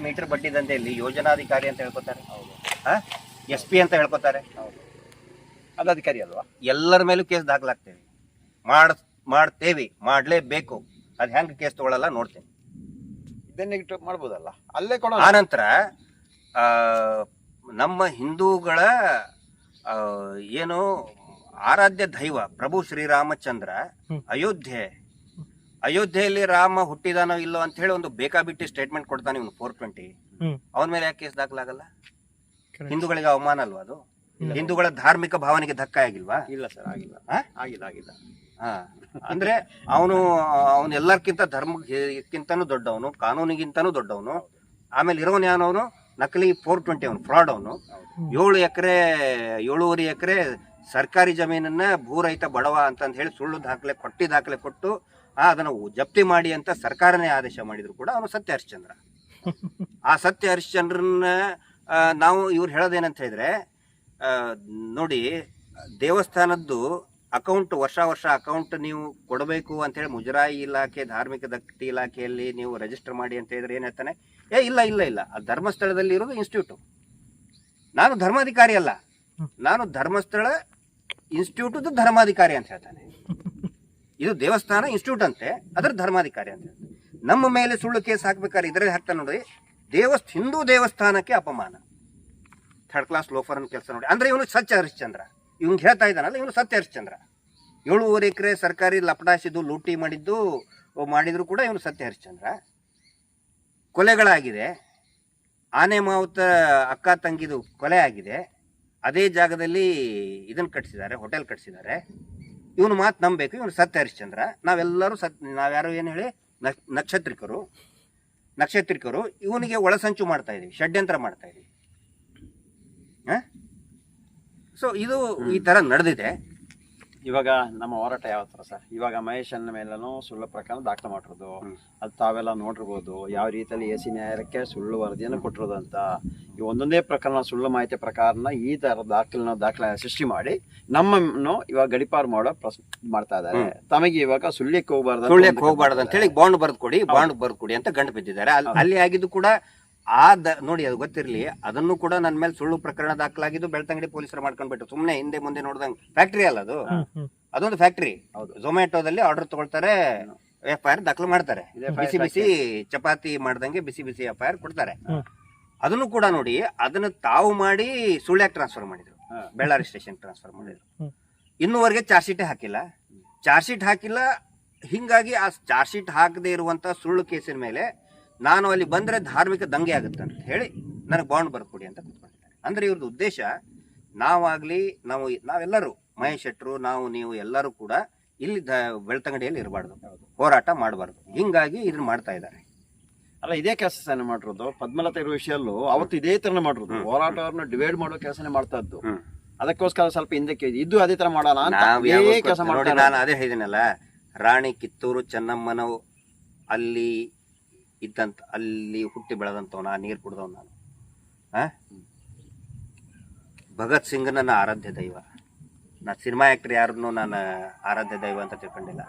S2: ಮೀಟರ್ ಬಡ್ಡಿ ದಂಧೆಯಲ್ಲಿ ಯೋಜನಾಧಿಕಾರಿ ಅಂತ ಹೇಳ್ಕೊತಾರೆ, SP ಅಂತ ಹೇಳ್ಕೊತಾರೆ.
S3: ಅದು ಅಧಿಕಾರಿ ಅಲ್ವಾ?
S2: ಎಲ್ಲರ ಮೇಲೂ ಕೇಸ್ ದಾಖಲಾಗ್ತೇವೆ, ಮಾಡಲೇಬೇಕು. ಅದು ಹೆಂಗೆ ಕೇಸ್ ತಗೊಳ್ಳಲ್ಲ ನೋಡ್ತೇನೆ.
S3: ನೆಗೆಟಿವ್ ಮಾಡ್ಬೋದಲ್ಲ, ಅಲ್ಲೇ ಕೊಡ.
S2: ಆನಂತರ ನಮ್ಮ ಹಿಂದೂಗಳ ಏನು ಆರಾಧ್ಯ ದೈವ ಪ್ರಭು ಶ್ರೀರಾಮಚಂದ್ರ ಅಯೋಧ್ಯೆಯಲ್ಲಿ ರಾಮ ಹುಟ್ಟಿದಾನೋ ಇಲ್ಲೋ ಅಂತ ಹೇಳಿ ಒಂದು ಬೇಕಾಬಿಟ್ಟಿ ಸ್ಟೇಟ್ಮೆಂಟ್ ಕೊಡ್ತಾನೆ ಇವನು 420. ಅವನ ಮೇಲೆ ಯಾಕೆ ಕೇಸ್ ದಾಖಲಾಗಲ್ಲ? ಹಿಂದೂಗಳಿಗೆ ಅವಮಾನ ಅಲ್ವಾ ಅದು? ಹಿಂದೂಗಳ ಧಾರ್ಮಿಕ ಭಾವನೆಗೆ ಧಕ್ಕ ಆಗಿಲ್ವಾ?
S3: ಇಲ್ಲ ಸರ್, ಆಗಿಲ್ಲ.
S2: ಅಂದ್ರೆ ಅವನು ಎಲ್ಲರ್ಕಿಂತ ಧರ್ಮಕ್ಕಿಂತನೂ ದೊಡ್ಡವನು, ಕಾನೂನಿಗಿಂತನೂ ದೊಡ್ಡವನು. ಆಮೇಲೆ ಇರೋನು ಯಾನವನು ನಕಲಿ 420, ಅವನು ಫ್ರಾಡ್. ಅವನು 7.5 ಎಕರೆ ಸರ್ಕಾರಿ ಜಮೀನನ್ನ ಭೂರಹಿತ ಬಡವ ಅಂತಂದು ಹೇಳಿ ಸುಳ್ಳು ದಾಖಲೆ ಕೊಟ್ಟು ಅದನ್ನು ಜಪ್ತಿ ಮಾಡಿ ಅಂತ ಸರ್ಕಾರನೇ ಆದೇಶ ಮಾಡಿದ್ರು ಕೂಡ ಅವನು ಸತ್ಯ ಹರಿಶ್ಚಂದ್ರ. ಆ ಸತ್ಯ ಹರಿಶ್ಚಂದ್ರನ್ನ ನಾವು ಇವ್ರು ಹೇಳೋದೇನಂತ ಹೇಳಿದ್ರೆ, ನೋಡಿ, ದೇವಸ್ಥಾನದ್ದು ಅಕೌಂಟ್ ವರ್ಷ ಅಕೌಂಟ್ ನೀವು ಕೊಡಬೇಕು ಅಂತ ಹೇಳಿ ಮುಜರಾಯಿ ಇಲಾಖೆ, ಧಾರ್ಮಿಕ ದತ್ತಿ ಇಲಾಖೆಯಲ್ಲಿ ನೀವು ರಿಜಿಸ್ಟರ್ ಮಾಡಿ ಅಂತ ಹೇಳಿದ್ರೆ ಏನ್ ಹೇಳ್ತಾನೆ, ಇಲ್ಲ ಆ ಧರ್ಮಸ್ಥಳದಲ್ಲಿ ಇರೋದು ಇನ್ಸ್ಟಿಟ್ಯೂಟ್, ನಾನು ಧರ್ಮಾಧಿಕಾರಿ ಅಲ್ಲ, ನಾನು ಧರ್ಮಸ್ಥಳ ಇನ್ಸ್ಟಿಟ್ಯೂಟ್ ಧರ್ಮಾಧಿಕಾರಿ ಅಂತ ಹೇಳ್ತಾನೆ. ಇದು ದೇವಸ್ಥಾನ ಇನ್ಸ್ಟಿಟ್ಯೂಟ್ ಅಂತೆ, ಅದರ ಧರ್ಮಾಧಿಕಾರಿ ಅಂತ ಹೇಳ್ತಾನೆ. ನಮ್ಮ ಮೇಲೆ ಸುಳ್ಳು ಕೇಸ್ ಹಾಕ್ಬೇಕಾದ್ರೆ ಇದರಲ್ಲಿ ಹಾಕ್ತಾನೆ ನೋಡಿ, ಹಿಂದೂ ದೇವಸ್ಥಾನಕ್ಕೆ ಅಪಮಾನ, ಥರ್ಡ್ ಕ್ಲಾಸ್ ಲೋಫರ್ ಕೆಲಸ ನೋಡಿ. ಅಂದ್ರೆ ಇವನು ಸತ್ಯ ಹರಿಶ್ಚಂದ್ರ, ಇವ್ನು ಹೇಳ್ತಾ ಇದ್ದಾನಲ್ಲ, ಇವನು ಸತ್ಯ ಹರಿಶ್ಚಂದ್ರ. 7.5 ಎಕರೆ ಸರ್ಕಾರಿ ಲಪಡಾಯಿಸಿದ್ದು, ಲೂಟಿ ಮಾಡಿದ್ರು ಕೂಡ ಇವನು ಸತ್ಯ ಹರಿಶ್ಚಂದ್ರ. ಕೊಲೆಗಳಾಗಿದೆ, ಆನೆ ಮಾವುತ ಅಕ್ಕ ತಂಗಿದು ಕೊಲೆ ಆಗಿದೆ, ಅದೇ ಜಾಗದಲ್ಲಿ ಇದನ್ನು ಕಟ್ಟಿಸಿದ್ದಾರೆ, ಹೋಟೆಲ್ ಕಟ್ಟಿಸಿದ್ದಾರೆ. ಇವನು ಮಾತು ನಂಬಬೇಕು, ಇವನು ಸತ್ಯ ಹರಿಶ್ಚಂದ್ರ. ನಾವೆಲ್ಲರೂ ನಾವ್ಯಾರು ಏನು ಹೇಳಿ ನಕ್ಷತ್ರಿಕರು ಇವನಿಗೆ ಒಳಸಂಚು ಮಾಡ್ತಾ ಇದೀವಿ, ಷಡ್ಯಂತ್ರ ಮಾಡ್ತಾ ಇದೀವಿ. ಸೊ ಇದು ಈ ತರ ನಡೆದಿದೆ.
S3: ಇವಾಗ ನಮ್ಮ ಹೋರಾಟ ಯಾವ ತರ ಸರ್, ಇವಾಗ ಮಹೇಶನ ಮೇಲೂ ಸುಳ್ಳು ಪ್ರಕರಣ ದಾಖಲು ಮಾಡಿರೋದು, ಅದು ತಾವೆಲ್ಲ ನೋಡಿರ್ಬೋದು. ಯಾವ ರೀತಿಯಲ್ಲಿ ಎಸಿ ನ್ಯಾಯಾಲಯಕ್ಕೆ ಸುಳ್ಳು ವರದಿಯನ್ನು ಕೊಟ್ಟಿರೋದು ಅಂತ. ಈ ಒಂದೊಂದೇ ಪ್ರಕರಣ ಸುಳ್ಳು ಮಾಹಿತಿ ಪ್ರಕಾರನ ಈ ತರ ದಾಖಲೆ ಸೃಷ್ಟಿ ಮಾಡಿ ನಮ್ಮನ್ನು ಇವಾಗ ಗಡಿಪಾರು ಮಾಡ್ತಾ ಇದ್ದಾರೆ. ತಮಗೆ ಇವಾಗ ಸುಳ್ಯಕ್ಕೆ
S2: ಹೋಗ್ಬಾರ್ದು ಅಂತ ಹೇಳಿ ಬಾಂಡ್ ಬರ್ದು ಕೊಡಿ ಅಂತ ಗಂಟು ಬಿದ್ದಿದ್ದಾರೆ. ಅಲ್ಲಿ ಆಗಿದ್ದು ಕೂಡ ನೋಡಿ, ಅದು ಗೊತ್ತಿರಲಿ, ಅದನ್ನು ಕೂಡ ನನ್ನ ಮೇಲೆ ಸುಳ್ಳು ಪ್ರಕರಣ ದಾಖಲಾಗಿದ್ದು ಬೆಳ್ತಂಗಡಿ ಪೊಲೀಸರು ಮಾಡ್ಕೊಂಡ್ಬಿಟ್ಟು ಸುಮ್ಮನೆ ಹಿಂದೆ ಮುಂದೆ ನೋಡ್ದಂಗೆ. ಫ್ಯಾಕ್ಟ್ರಿ ಅಲ್ಲ ಅದು, ಅದೊಂದು ಫ್ಯಾಕ್ಟ್ರಿ. ಝೊಮ್ಯಾಟೋದಲ್ಲಿ ಆರ್ಡರ್ ತಗೊಳ್ತಾರೆ, FIR ದಾಖಲು ಮಾಡ್ತಾರೆ. ಬಿಸಿ ಚಪಾತಿ ಮಾಡ್ದಂಗೆ ಬಿಸಿ FIR ಕೊಡ್ತಾರೆ. ಅದನ್ನು ಕೂಡ ನೋಡಿ, ಅದನ್ನು ತಾವು ಮಾಡಿ ಸುಳ್ಳ್ಯಾಕ್ ಟ್ರಾನ್ಸ್ಫರ್ ಮಾಡಿದ್ರು, ಬೆಳ್ಳಾರಿ ಸ್ಟೇಷನ್ ಟ್ರಾನ್ಸ್ಫರ್ ಮಾಡಿದ್ರು. ಇನ್ನೂವರೆಗೆ ಚಾರ್ಜ್ ಶೀಟ್ ಹಾಕಿಲ್ಲ. ಹಿಂಗಾಗಿ ಆ ಚಾರ್ಜ್ ಶೀಟ್ ಹಾಕದೇ ಇರುವಂತ ಸುಳ್ಳು ಕೇಸಿನ ಮೇಲೆ ನಾನು ಅಲ್ಲಿ ಬಂದ್ರೆ ಧಾರ್ಮಿಕ ದಂಗೆ ಆಗುತ್ತೆ ಅಂತ ಹೇಳಿ ನನಗೆ ಬಾಂಡ್ ಬರ್ಕೊಡಿ ಅಂತ ಕೂತ್ಕೊಂಡಿದ್ದಾರೆ. ಅಂದ್ರೆ ಇವ್ರದ್ದು ಉದ್ದೇಶ, ನಾವೆಲ್ಲರೂ ಮಹೇಶ್ ಶೆಟ್ರು, ನೀವು ಎಲ್ಲರೂ ಕೂಡ ಇಲ್ಲಿ ಬೆಳ್ತಂಗಡಿಯಲ್ಲಿ ಇರಬಾರ್ದು, ಹೋರಾಟ ಮಾಡಬಾರ್ದು. ಹಿಂಗಾಗಿ ಇದನ್ನ ಮಾಡ್ತಾ ಇದ್ದಾರೆ.
S3: ಅಲ್ಲ, ಇದೇ ಕೆಲಸ ಮಾಡಿರೋದು ಪದ್ಮಲತಾ ಇರೋ ವಿಷಯಲ್ಲೂ ಅವತ್ತು ಇದೇ ತರ ಮಾಡಿರೋದು, ಹೋರಾಟವನ್ನ ಡಿವೈಡ್ ಮಾಡೋ ಕೆಲಸನೇ ಮಾಡ್ತಾ ಇದ್ದು. ಅದಕ್ಕೋಸ್ಕರ ಸ್ವಲ್ಪ ಹಿಂದಕ್ಕೆ ಇದು ಅದೇ ತರ ಮಾಡೋಣ ಅಂತ
S2: ನಾನು ಅದೇ ಹೇಳಿದ್ದೀನಲ್ಲ, ರಾಣಿ ಕಿತ್ತೂರು ಚೆನ್ನಮ್ಮನ ಅಲ್ಲಿ ಹುಟ್ಟಿ ಬೆಳೆದಂತವನ, ನೀರು ಕುಡ್ದವ್ ನಾನು. ಭಗತ್ ಸಿಂಗ್ ನನ್ನ ಆರಾಧ್ಯ ದೈವ. ನಾನು ಸಿನಿಮಾ ಆ್ಯಕ್ಟರ್ ಯಾರನ್ನು ನಾನು ಆರಾಧ್ಯ ದೈವ ಅಂತ ತಿಳ್ಕೊಂಡಿಲ್ಲ.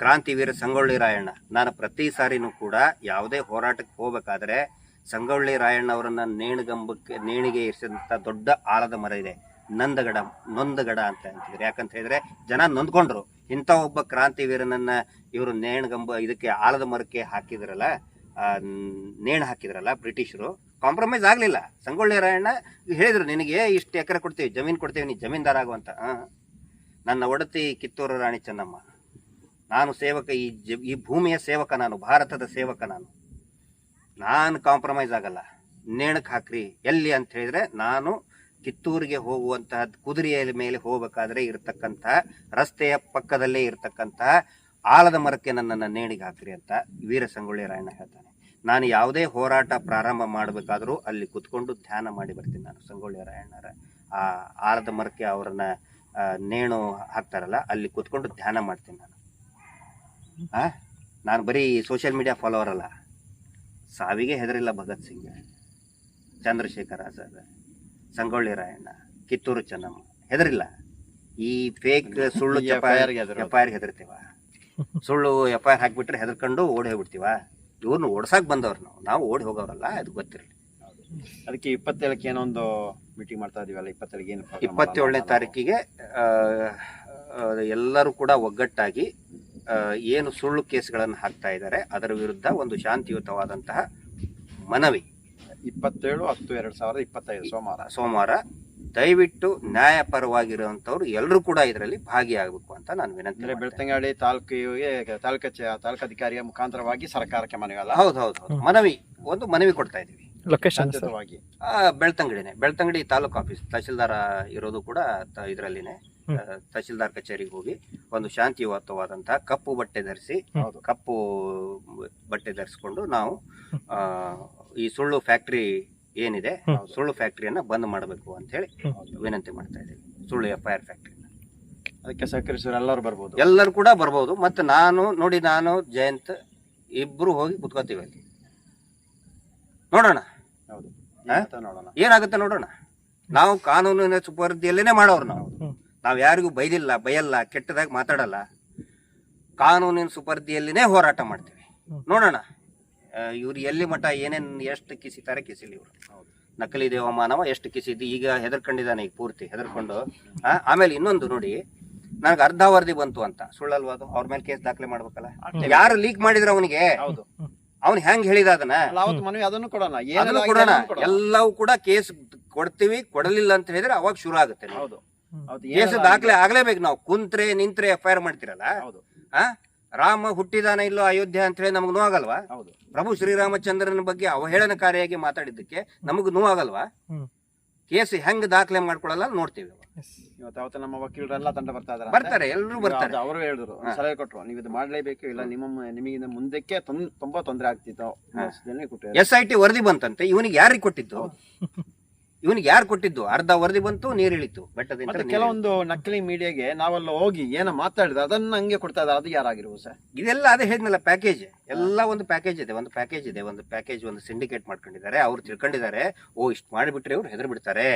S2: ಕ್ರಾಂತಿವೀರ ಸಂಗೊಳ್ಳಿ ರಾಯಣ್ಣ, ನಾನು ಪ್ರತಿ ಸಾರಿನೂ ಕೂಡ ಯಾವುದೇ ಹೋರಾಟಕ್ಕೆ ಹೋಗ್ಬೇಕಾದ್ರೆ ಸಂಗೊಳ್ಳಿ ರಾಯಣ್ಣ ಅವರನ್ನ ನೇಣಿಗೆ ಇರಿಸಿದಂಥ ದೊಡ್ಡ ಆಲದ ಮರ ಇದೆ, ನೊಂದಗಡ ಅಂತ ಅಂತಿದ್ರು. ಯಾಕಂತ ಹೇಳಿದ್ರೆ ಜನ ನೊಂದ್ಕೊಂಡ್ರು. ಇಂಥ ಒಬ್ಬ ಕ್ರಾಂತಿವೀರನನ್ನ ಇವರು ಇದಕ್ಕೆ ಆಲದ ಮರಕ್ಕೆ ನೇಣು ಹಾಕಿದ್ರಲ್ಲ ಬ್ರಿಟಿಷರು, ಕಾಂಪ್ರಮೈಸ್ ಆಗ್ಲಿಲ್ಲ. ಸಂಗೊಳ್ಳಿ ರಾಯಣ್ಣ ಹೇಳಿದ್ರು, ನಿನಗೆ ಇಷ್ಟು ಎಕರೆ ಕೊಡ್ತೀವಿ, ಜಮೀನು ಕೊಡ್ತೀವಿ, ನೀ ಜಮೀನ್ದಾರ ಆಗುವಂತ. ನನ್ನ ಒಡತಿ ಕಿತ್ತೂರು ರಾಣಿ ಚೆನ್ನಮ್ಮ, ನಾನು ಸೇವಕ, ಈ ಭೂಮಿಯ ಸೇವಕ, ನಾನು ಭಾರತದ ಸೇವಕ, ನಾನು ಕಾಂಪ್ರಮೈಸ್ ಆಗಲ್ಲ. ನೇಣಕ್ಕೆ ಹಾಕ್ರಿ ಎಲ್ಲಿ ಅಂತ ಹೇಳಿದ್ರೆ, ನಾನು ಕಿತ್ತೂರಿಗೆ ಹೋಗುವಂತಹ ಕುದುರೆಯ ಮೇಲೆ ಹೋಗಬೇಕಾದ್ರೆ ಇರತಕ್ಕಂತಹ ರಸ್ತೆಯ ಪಕ್ಕದಲ್ಲೇ ಇರತಕ್ಕಂತಹ ಆಲದ ಮರಕ್ಕೆ ನನ್ನನ್ನು ನೇಣಿಗೆ ಹಾಕ್ರಿ ಅಂತ ವೀರ ಸಂಗೊಳ್ಳಿ ರಾಯಣ್ಣ ಹೇಳ್ತಾನೆ. ನಾನು ಯಾವುದೇ ಹೋರಾಟ ಪ್ರಾರಂಭ ಮಾಡಬೇಕಾದ್ರೂ ಅಲ್ಲಿ ಕುತ್ಕೊಂಡು ಧ್ಯಾನ ಮಾಡಿ ಬರ್ತೀನಿ. ನಾನು ಸಂಗೊಳ್ಳಿ ರಾಯಣ್ಣರ ಆ ಆಲದ ಮರಕ್ಕೆ ಅವರನ್ನ ನೇಣು ಹಾಕ್ತಾರಲ್ಲ, ಅಲ್ಲಿ ಕುತ್ಕೊಂಡು ಧ್ಯಾನ ಮಾಡ್ತೀನಿ ನಾನು. ನಾನು ಬರೀ ಸೋಷಿಯಲ್ ಮೀಡಿಯಾ ಫಾಲೋವರ್ ಅಲ್ಲ. ಸಾವಿಗೆ ಹೆದರಿಲ್ಲ ಭಗತ್ ಸಿಂಗ್, ಚಂದ್ರಶೇಖರ್ ಆಜಾದ್, ಸಂಗೊಳ್ಳಿ ರಾಯಣ್ಣ, ಕಿತ್ತೂರು ಚೆನ್ನಮ್ಮ ಹೆದರಿಲ್ಲ. ಈ ಫೇಕ್ ಸುಳ್ಳು FIR ಹೆದರ್ತೀವ? ಸುಳ್ಳು FIR ಹಾಕ್ಬಿಟ್ರೆ ಹೆದರ್ಕೊಂಡು ಓಡಿ ಹೋಗ್ಬಿಡ್ತೀವ? ಇವ್ರನ್ನ ಓಡ್ಸಾಕ್ ಬಂದವ್ರು ನಾವು ಓಡಿ ಹೋಗೋರಲ್ಲ, ಅದು ಗೊತ್ತಿರಲಿ.
S3: ಅದಕ್ಕೆ 27ಕ್ಕೆ ಏನೋ ಒಂದು ಮೀಟಿಂಗ್ ಮಾಡ್ತಾ ಇದೀವಲ್ಲ,
S2: 27ನೇ ತಾರೀಕಿಗೆ ಎಲ್ಲರೂ ಕೂಡ ಒಗ್ಗಟ್ಟಾಗಿ ಏನು ಸುಳ್ಳು ಕೇಸ್ಗಳನ್ನು ಹಾಕ್ತಾ ಇದ್ದಾರೆ ಅದರ ವಿರುದ್ಧ ಒಂದು ಶಾಂತಿಯುತವಾದಂತಹ ಮನವಿ.
S3: 27/10/2025
S2: ಸೋಮವಾರ ದಯವಿಟ್ಟು ನ್ಯಾಯಪರವಾಗಿರುವಂತವ್ರು ಎಲ್ಲರೂ ಕೂಡ ಇದರಲ್ಲಿ ಭಾಗಿಯಾಗಬೇಕು ಅಂತ ನಾನು ವಿನಂತಿ.
S3: ಬೆಳ್ತಂಗಡಿ ತಾಲೂಕಾಧಿಕಾರಿಯ ಮುಖಾಂತರವಾಗಿ ಸರ್ಕಾರಕ್ಕೆ ಮನವಿ ಅಲ್ಲ?
S2: ಹೌದು, ಮನವಿ ಕೊಡ್ತಾ ಇದೀವಿ.
S1: ಲೊಕೇಶನ್
S2: ಬೆಳ್ತಂಗಡಿ ತಾಲೂಕು ಆಫೀಸ್, ತಹಶೀಲ್ದಾರ ಇರೋದು ಕೂಡ ಇದರಲ್ಲಿನೇ. ತಹಶೀಲ್ದಾರ್ ಕಚೇರಿಗೆ ಹೋಗಿ ಒಂದು ಶಾಂತಿಯುತವಾದಂತಹ ಕಪ್ಪು ಬಟ್ಟೆ ಧರಿಸಿಕೊಂಡು ನಾವು ಈ ಸುಳ್ಳು ಫ್ಯಾಕ್ಟ್ರಿ ಏನಿದೆ, ಸುಳ್ಳು ಫ್ಯಾಕ್ಟ್ರಿಯನ್ನ ಬಂದ್ ಮಾಡಬೇಕು ಅಂತ ಹೇಳಿ ವಿನಂತಿ ಮಾಡ್ತಾ ಇದ್ದೀವಿ. ಸುಳ್ಳು FIR ಫ್ಯಾಕ್ಟ್ರಿ.
S3: ಅದಕ್ಕೆ ಸಹಕರಿಸಿದ್ರೆ
S2: ಎಲ್ಲರೂ ಕೂಡ ಬರ್ಬೋದು. ಮತ್ತೆ ನಾನು ಜಯಂತ್ ಇಬ್ರು ಹೋಗಿ ಕುತ್ಕೋತೀವಿ ಅಲ್ಲಿ, ನೋಡೋಣ ಏನಾಗುತ್ತೆ ನೋಡೋಣ. ನಾವು ಕಾನೂನಿನ ಸುಪರ್ದಿಯಲ್ಲೇನೆ ಮಾಡೋರು. ನಾವು ಯಾರಿಗೂ ಬೈಯಲ್ಲ, ಕೆಟ್ಟದಾಗಿ ಮಾತಾಡಲ್ಲ. ಕಾನೂನಿನ ಸುಪರ್ದಿಯಲ್ಲಿನೇ ಹೋರಾಟ ಮಾಡ್ತೀವಿ. ನೋಡೋಣ ಇವ್ರು ಎಲ್ಲಿ ಮಠ ಏನೇನು ಎಷ್ಟು ಕಿಸಿತಾರೆ ಕಿಸಿಲಿ. ಇವರು ನಕಲಿ ದೇವಮಾನವ ಎಷ್ಟು ಕಿಸಿದ್ದು ಈಗ ಹೆದರ್ಕೊಂಡಿದ್ದಾನೆ, ಈಗ ಪೂರ್ತಿ ಹೆದರ್ಕೊಂಡು. ಆಮೇಲೆ ಇನ್ನೊಂದು ನೋಡಿ, ನನಗೆ ಅರ್ಧ ವರದಿ ಬಂತು ಅಂತ, ಸುಳ್ಳಲ್ವಾ ಅದು? ಅವ್ರ ಮೇಲೆ ಕೇಸ್ ದಾಖಲೆ ಮಾಡ್ಬೇಕಲ್ಲ. ಯಾರು ಲೀಕ್ ಮಾಡಿದ್ರ ಅವನಿಗೆ, ಅವ್ನು ಹೆಂಗ್ ಹೇಳಿದ ಅದನ್ನ
S3: ಮನವಿ ಅದನ್ನು ಕೊಡೋಣ,
S2: ಅದನ್ನು ಕೊಡೋಣ. ಎಲ್ಲವೂ ಕೂಡ ಕೇಸ್ ಕೊಡ್ತೀವಿ, ಕೊಡಲಿಲ್ಲ ಅಂತ ಹೇಳಿದ್ರೆ ಅವಾಗ ಶುರು ಆಗುತ್ತೆ. ಕೇಸ್ ದಾಖಲೆ ಆಗ್ಲೇಬೇಕು. ನಾವು ಕುಂತ್ರೆ ನಿಂತ್ರೆ FIR ಮಾಡ್ತಿರಲ್ಲ. ರಾಮ ಹುಟ್ಟಿದಾನ ಇಲ್ಲೋ ಅಯೋಧ್ಯೆ ಅಂತ ಹೇಳಿ ನಮಗ್ ನೋವಾಗಲ್ವಾ? ಪ್ರಭು ಶ್ರೀರಾಮಚಂದ್ರನ ಬಗ್ಗೆ ಅವಹೇಳನಕಾರಿಯಾಗಿ ಮಾತಾಡಿದ್ದಕ್ಕೆ ನಮಗ್ ನೋವಾಗಲ್ವಾ? ಕೇಸ್ ಹೆಂಗ್ ದಾಖಲೆ ಮಾಡ್ಕೊಳಲ್ಲ ನೋಡ್ತೀವಿ.
S3: ಇವತ್ತು ನಮ್ಮ ವಕೀಲರೆಲ್ಲ ತಂಡ
S2: ಬರ್ತಾರೆ, ಎಲ್ಲರೂ ಬರ್ತಾರೆ.
S3: ಅವರು ಹೇಳಿದ್ರು, ಸಲಹೆ ಕೊಟ್ರು, ನೀವು ಇದು ಮಾಡ್ಲೇಬೇಕು, ಇಲ್ಲ ನಿಮಗಿಂದ ಮುಂದಕ್ಕೆ ತುಂಬಾ ತೊಂದರೆ ಆಗ್ತಿತ್ತು.
S2: SIT ವರದಿ ಬಂತಂತೆ, ಇವನಿಗೆ ಯಾರಿಗೆ ಕೊಟ್ಟಿದ್ದು? ಇವನಿಗೆ ಯಾರು ಕೊಟ್ಟಿದ್ದು? ಅರ್ಧ ವರದಿ ಬಂತು, ನೀರ್ ಇಳಿತು ಬೆಟ್ಟದಿಂದ.
S3: ಕೆಲವೊಂದು ನಕಲಿ ಮೀಡಿಯಾಗೆ ನಾವೆಲ್ಲ ಹೋಗಿ ಏನೋ ಮಾತಾಡಿದ್ರೆ ಅದನ್ನ ಹಂಗೆ ಕೊಡ್ತಾ ಇದ್ದಾರೆ, ಅದು ಯಾರಾಗಿರ್ಬೋದು ಸರ್?
S2: ಇದೆಲ್ಲ ಅದೇ ಹೇಳಿದ್ನಲ್ಲ, ಪ್ಯಾಕೇಜ್ ಎಲ್ಲ ಒಂದು ಪ್ಯಾಕೇಜ್ ಇದೆ, ಒಂದು ಪ್ಯಾಕೇಜ್ ಒಂದು ಸಿಂಡಿಕೇಟ್ ಮಾಡ್ಕೊಂಡಿದ್ದಾರೆ. ಅವ್ರು ತಿಳ್ಕೊಂಡಿದ್ದಾರೆ, ಓ ಇಷ್ಟು ಮಾಡಿಬಿಟ್ರೆ ಇವ್ರು ಹೆದರ್ ಬಿಡ್ತಾರೆ.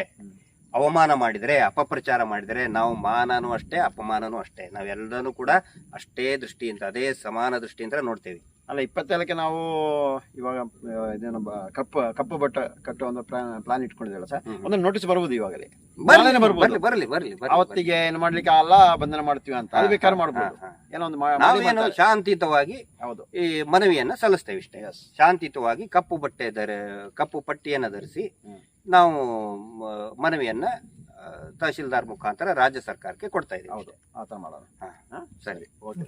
S2: ಅವಮಾನ ಮಾಡಿದ್ರೆ, ಅಪಪ್ರಚಾರ ಮಾಡಿದ್ರೆ, ನಾವು ಮಾನನೂ ಅಷ್ಟೇ, ಅಪಮಾನನೂ ಅಷ್ಟೇ, ನಾವೆಲ್ಲರೂ ಕೂಡ ಅಷ್ಟೇ ದೃಷ್ಟಿಯಿಂದ, ಅದೇ ಸಮಾನ ದೃಷ್ಟಿಯಿಂದ ನೋಡ್ತೇವೆ.
S3: ಅಲ್ಲ, 27ಕ್ಕೆ ನಾವು ಇವಾಗ ಇದೇನೋ ಕಪ್ಪು ಬಟ್ಟ ಕಟ್ಟುವ ಒಂದು ಪ್ಲಾನ್ ಇಟ್ಕೊಂಡಿದ್ದೇವೆ ಸರ್. ಒಂದು ನೋಟಿಸ್ ಬರ್ಬೋದು ಇವಾಗಲೇ,
S2: ಬರ್ಲಿ.
S3: ಅವತ್ತಿಗೆ ಏನು ಮಾಡ್ಲಿಕ್ಕೆ ಅಲ್ಲ, ಬಂಧನ ಮಾಡ್ತೀವಿ ಅಂತ ಅದು ಬೇಕಾದ್ರೆ ಮಾಡ್ಬೋದು. ಏನೋ ಒಂದು
S2: ನಾವೇನು ಶಾಂತಿಯುತವಾಗಿ
S3: ಹೌದು
S2: ಈ ಮನವಿಯನ್ನ ಸಲ್ಲಿಸ್ತೇವೆ ಇಷ್ಟೇ. ಶಾಂತಿಯುತವಾಗಿ ಕಪ್ಪು ಪಟ್ಟಿಯನ್ನ ಧರಿಸಿ ನಾವು ಮನವಿಯನ್ನ ತಹಶೀಲ್ದಾರ್ ಮುಖಾಂತರ ರಾಜ್ಯ ಸರ್ಕಾರಕ್ಕೆ ಕೊಡ್ತಾ ಇದ್ದೀವಿ.
S3: ಹೌದು, ಆ ಥರ ಮಾಡೋಣ.
S2: ಸರಿ,
S3: ಓಕೆ.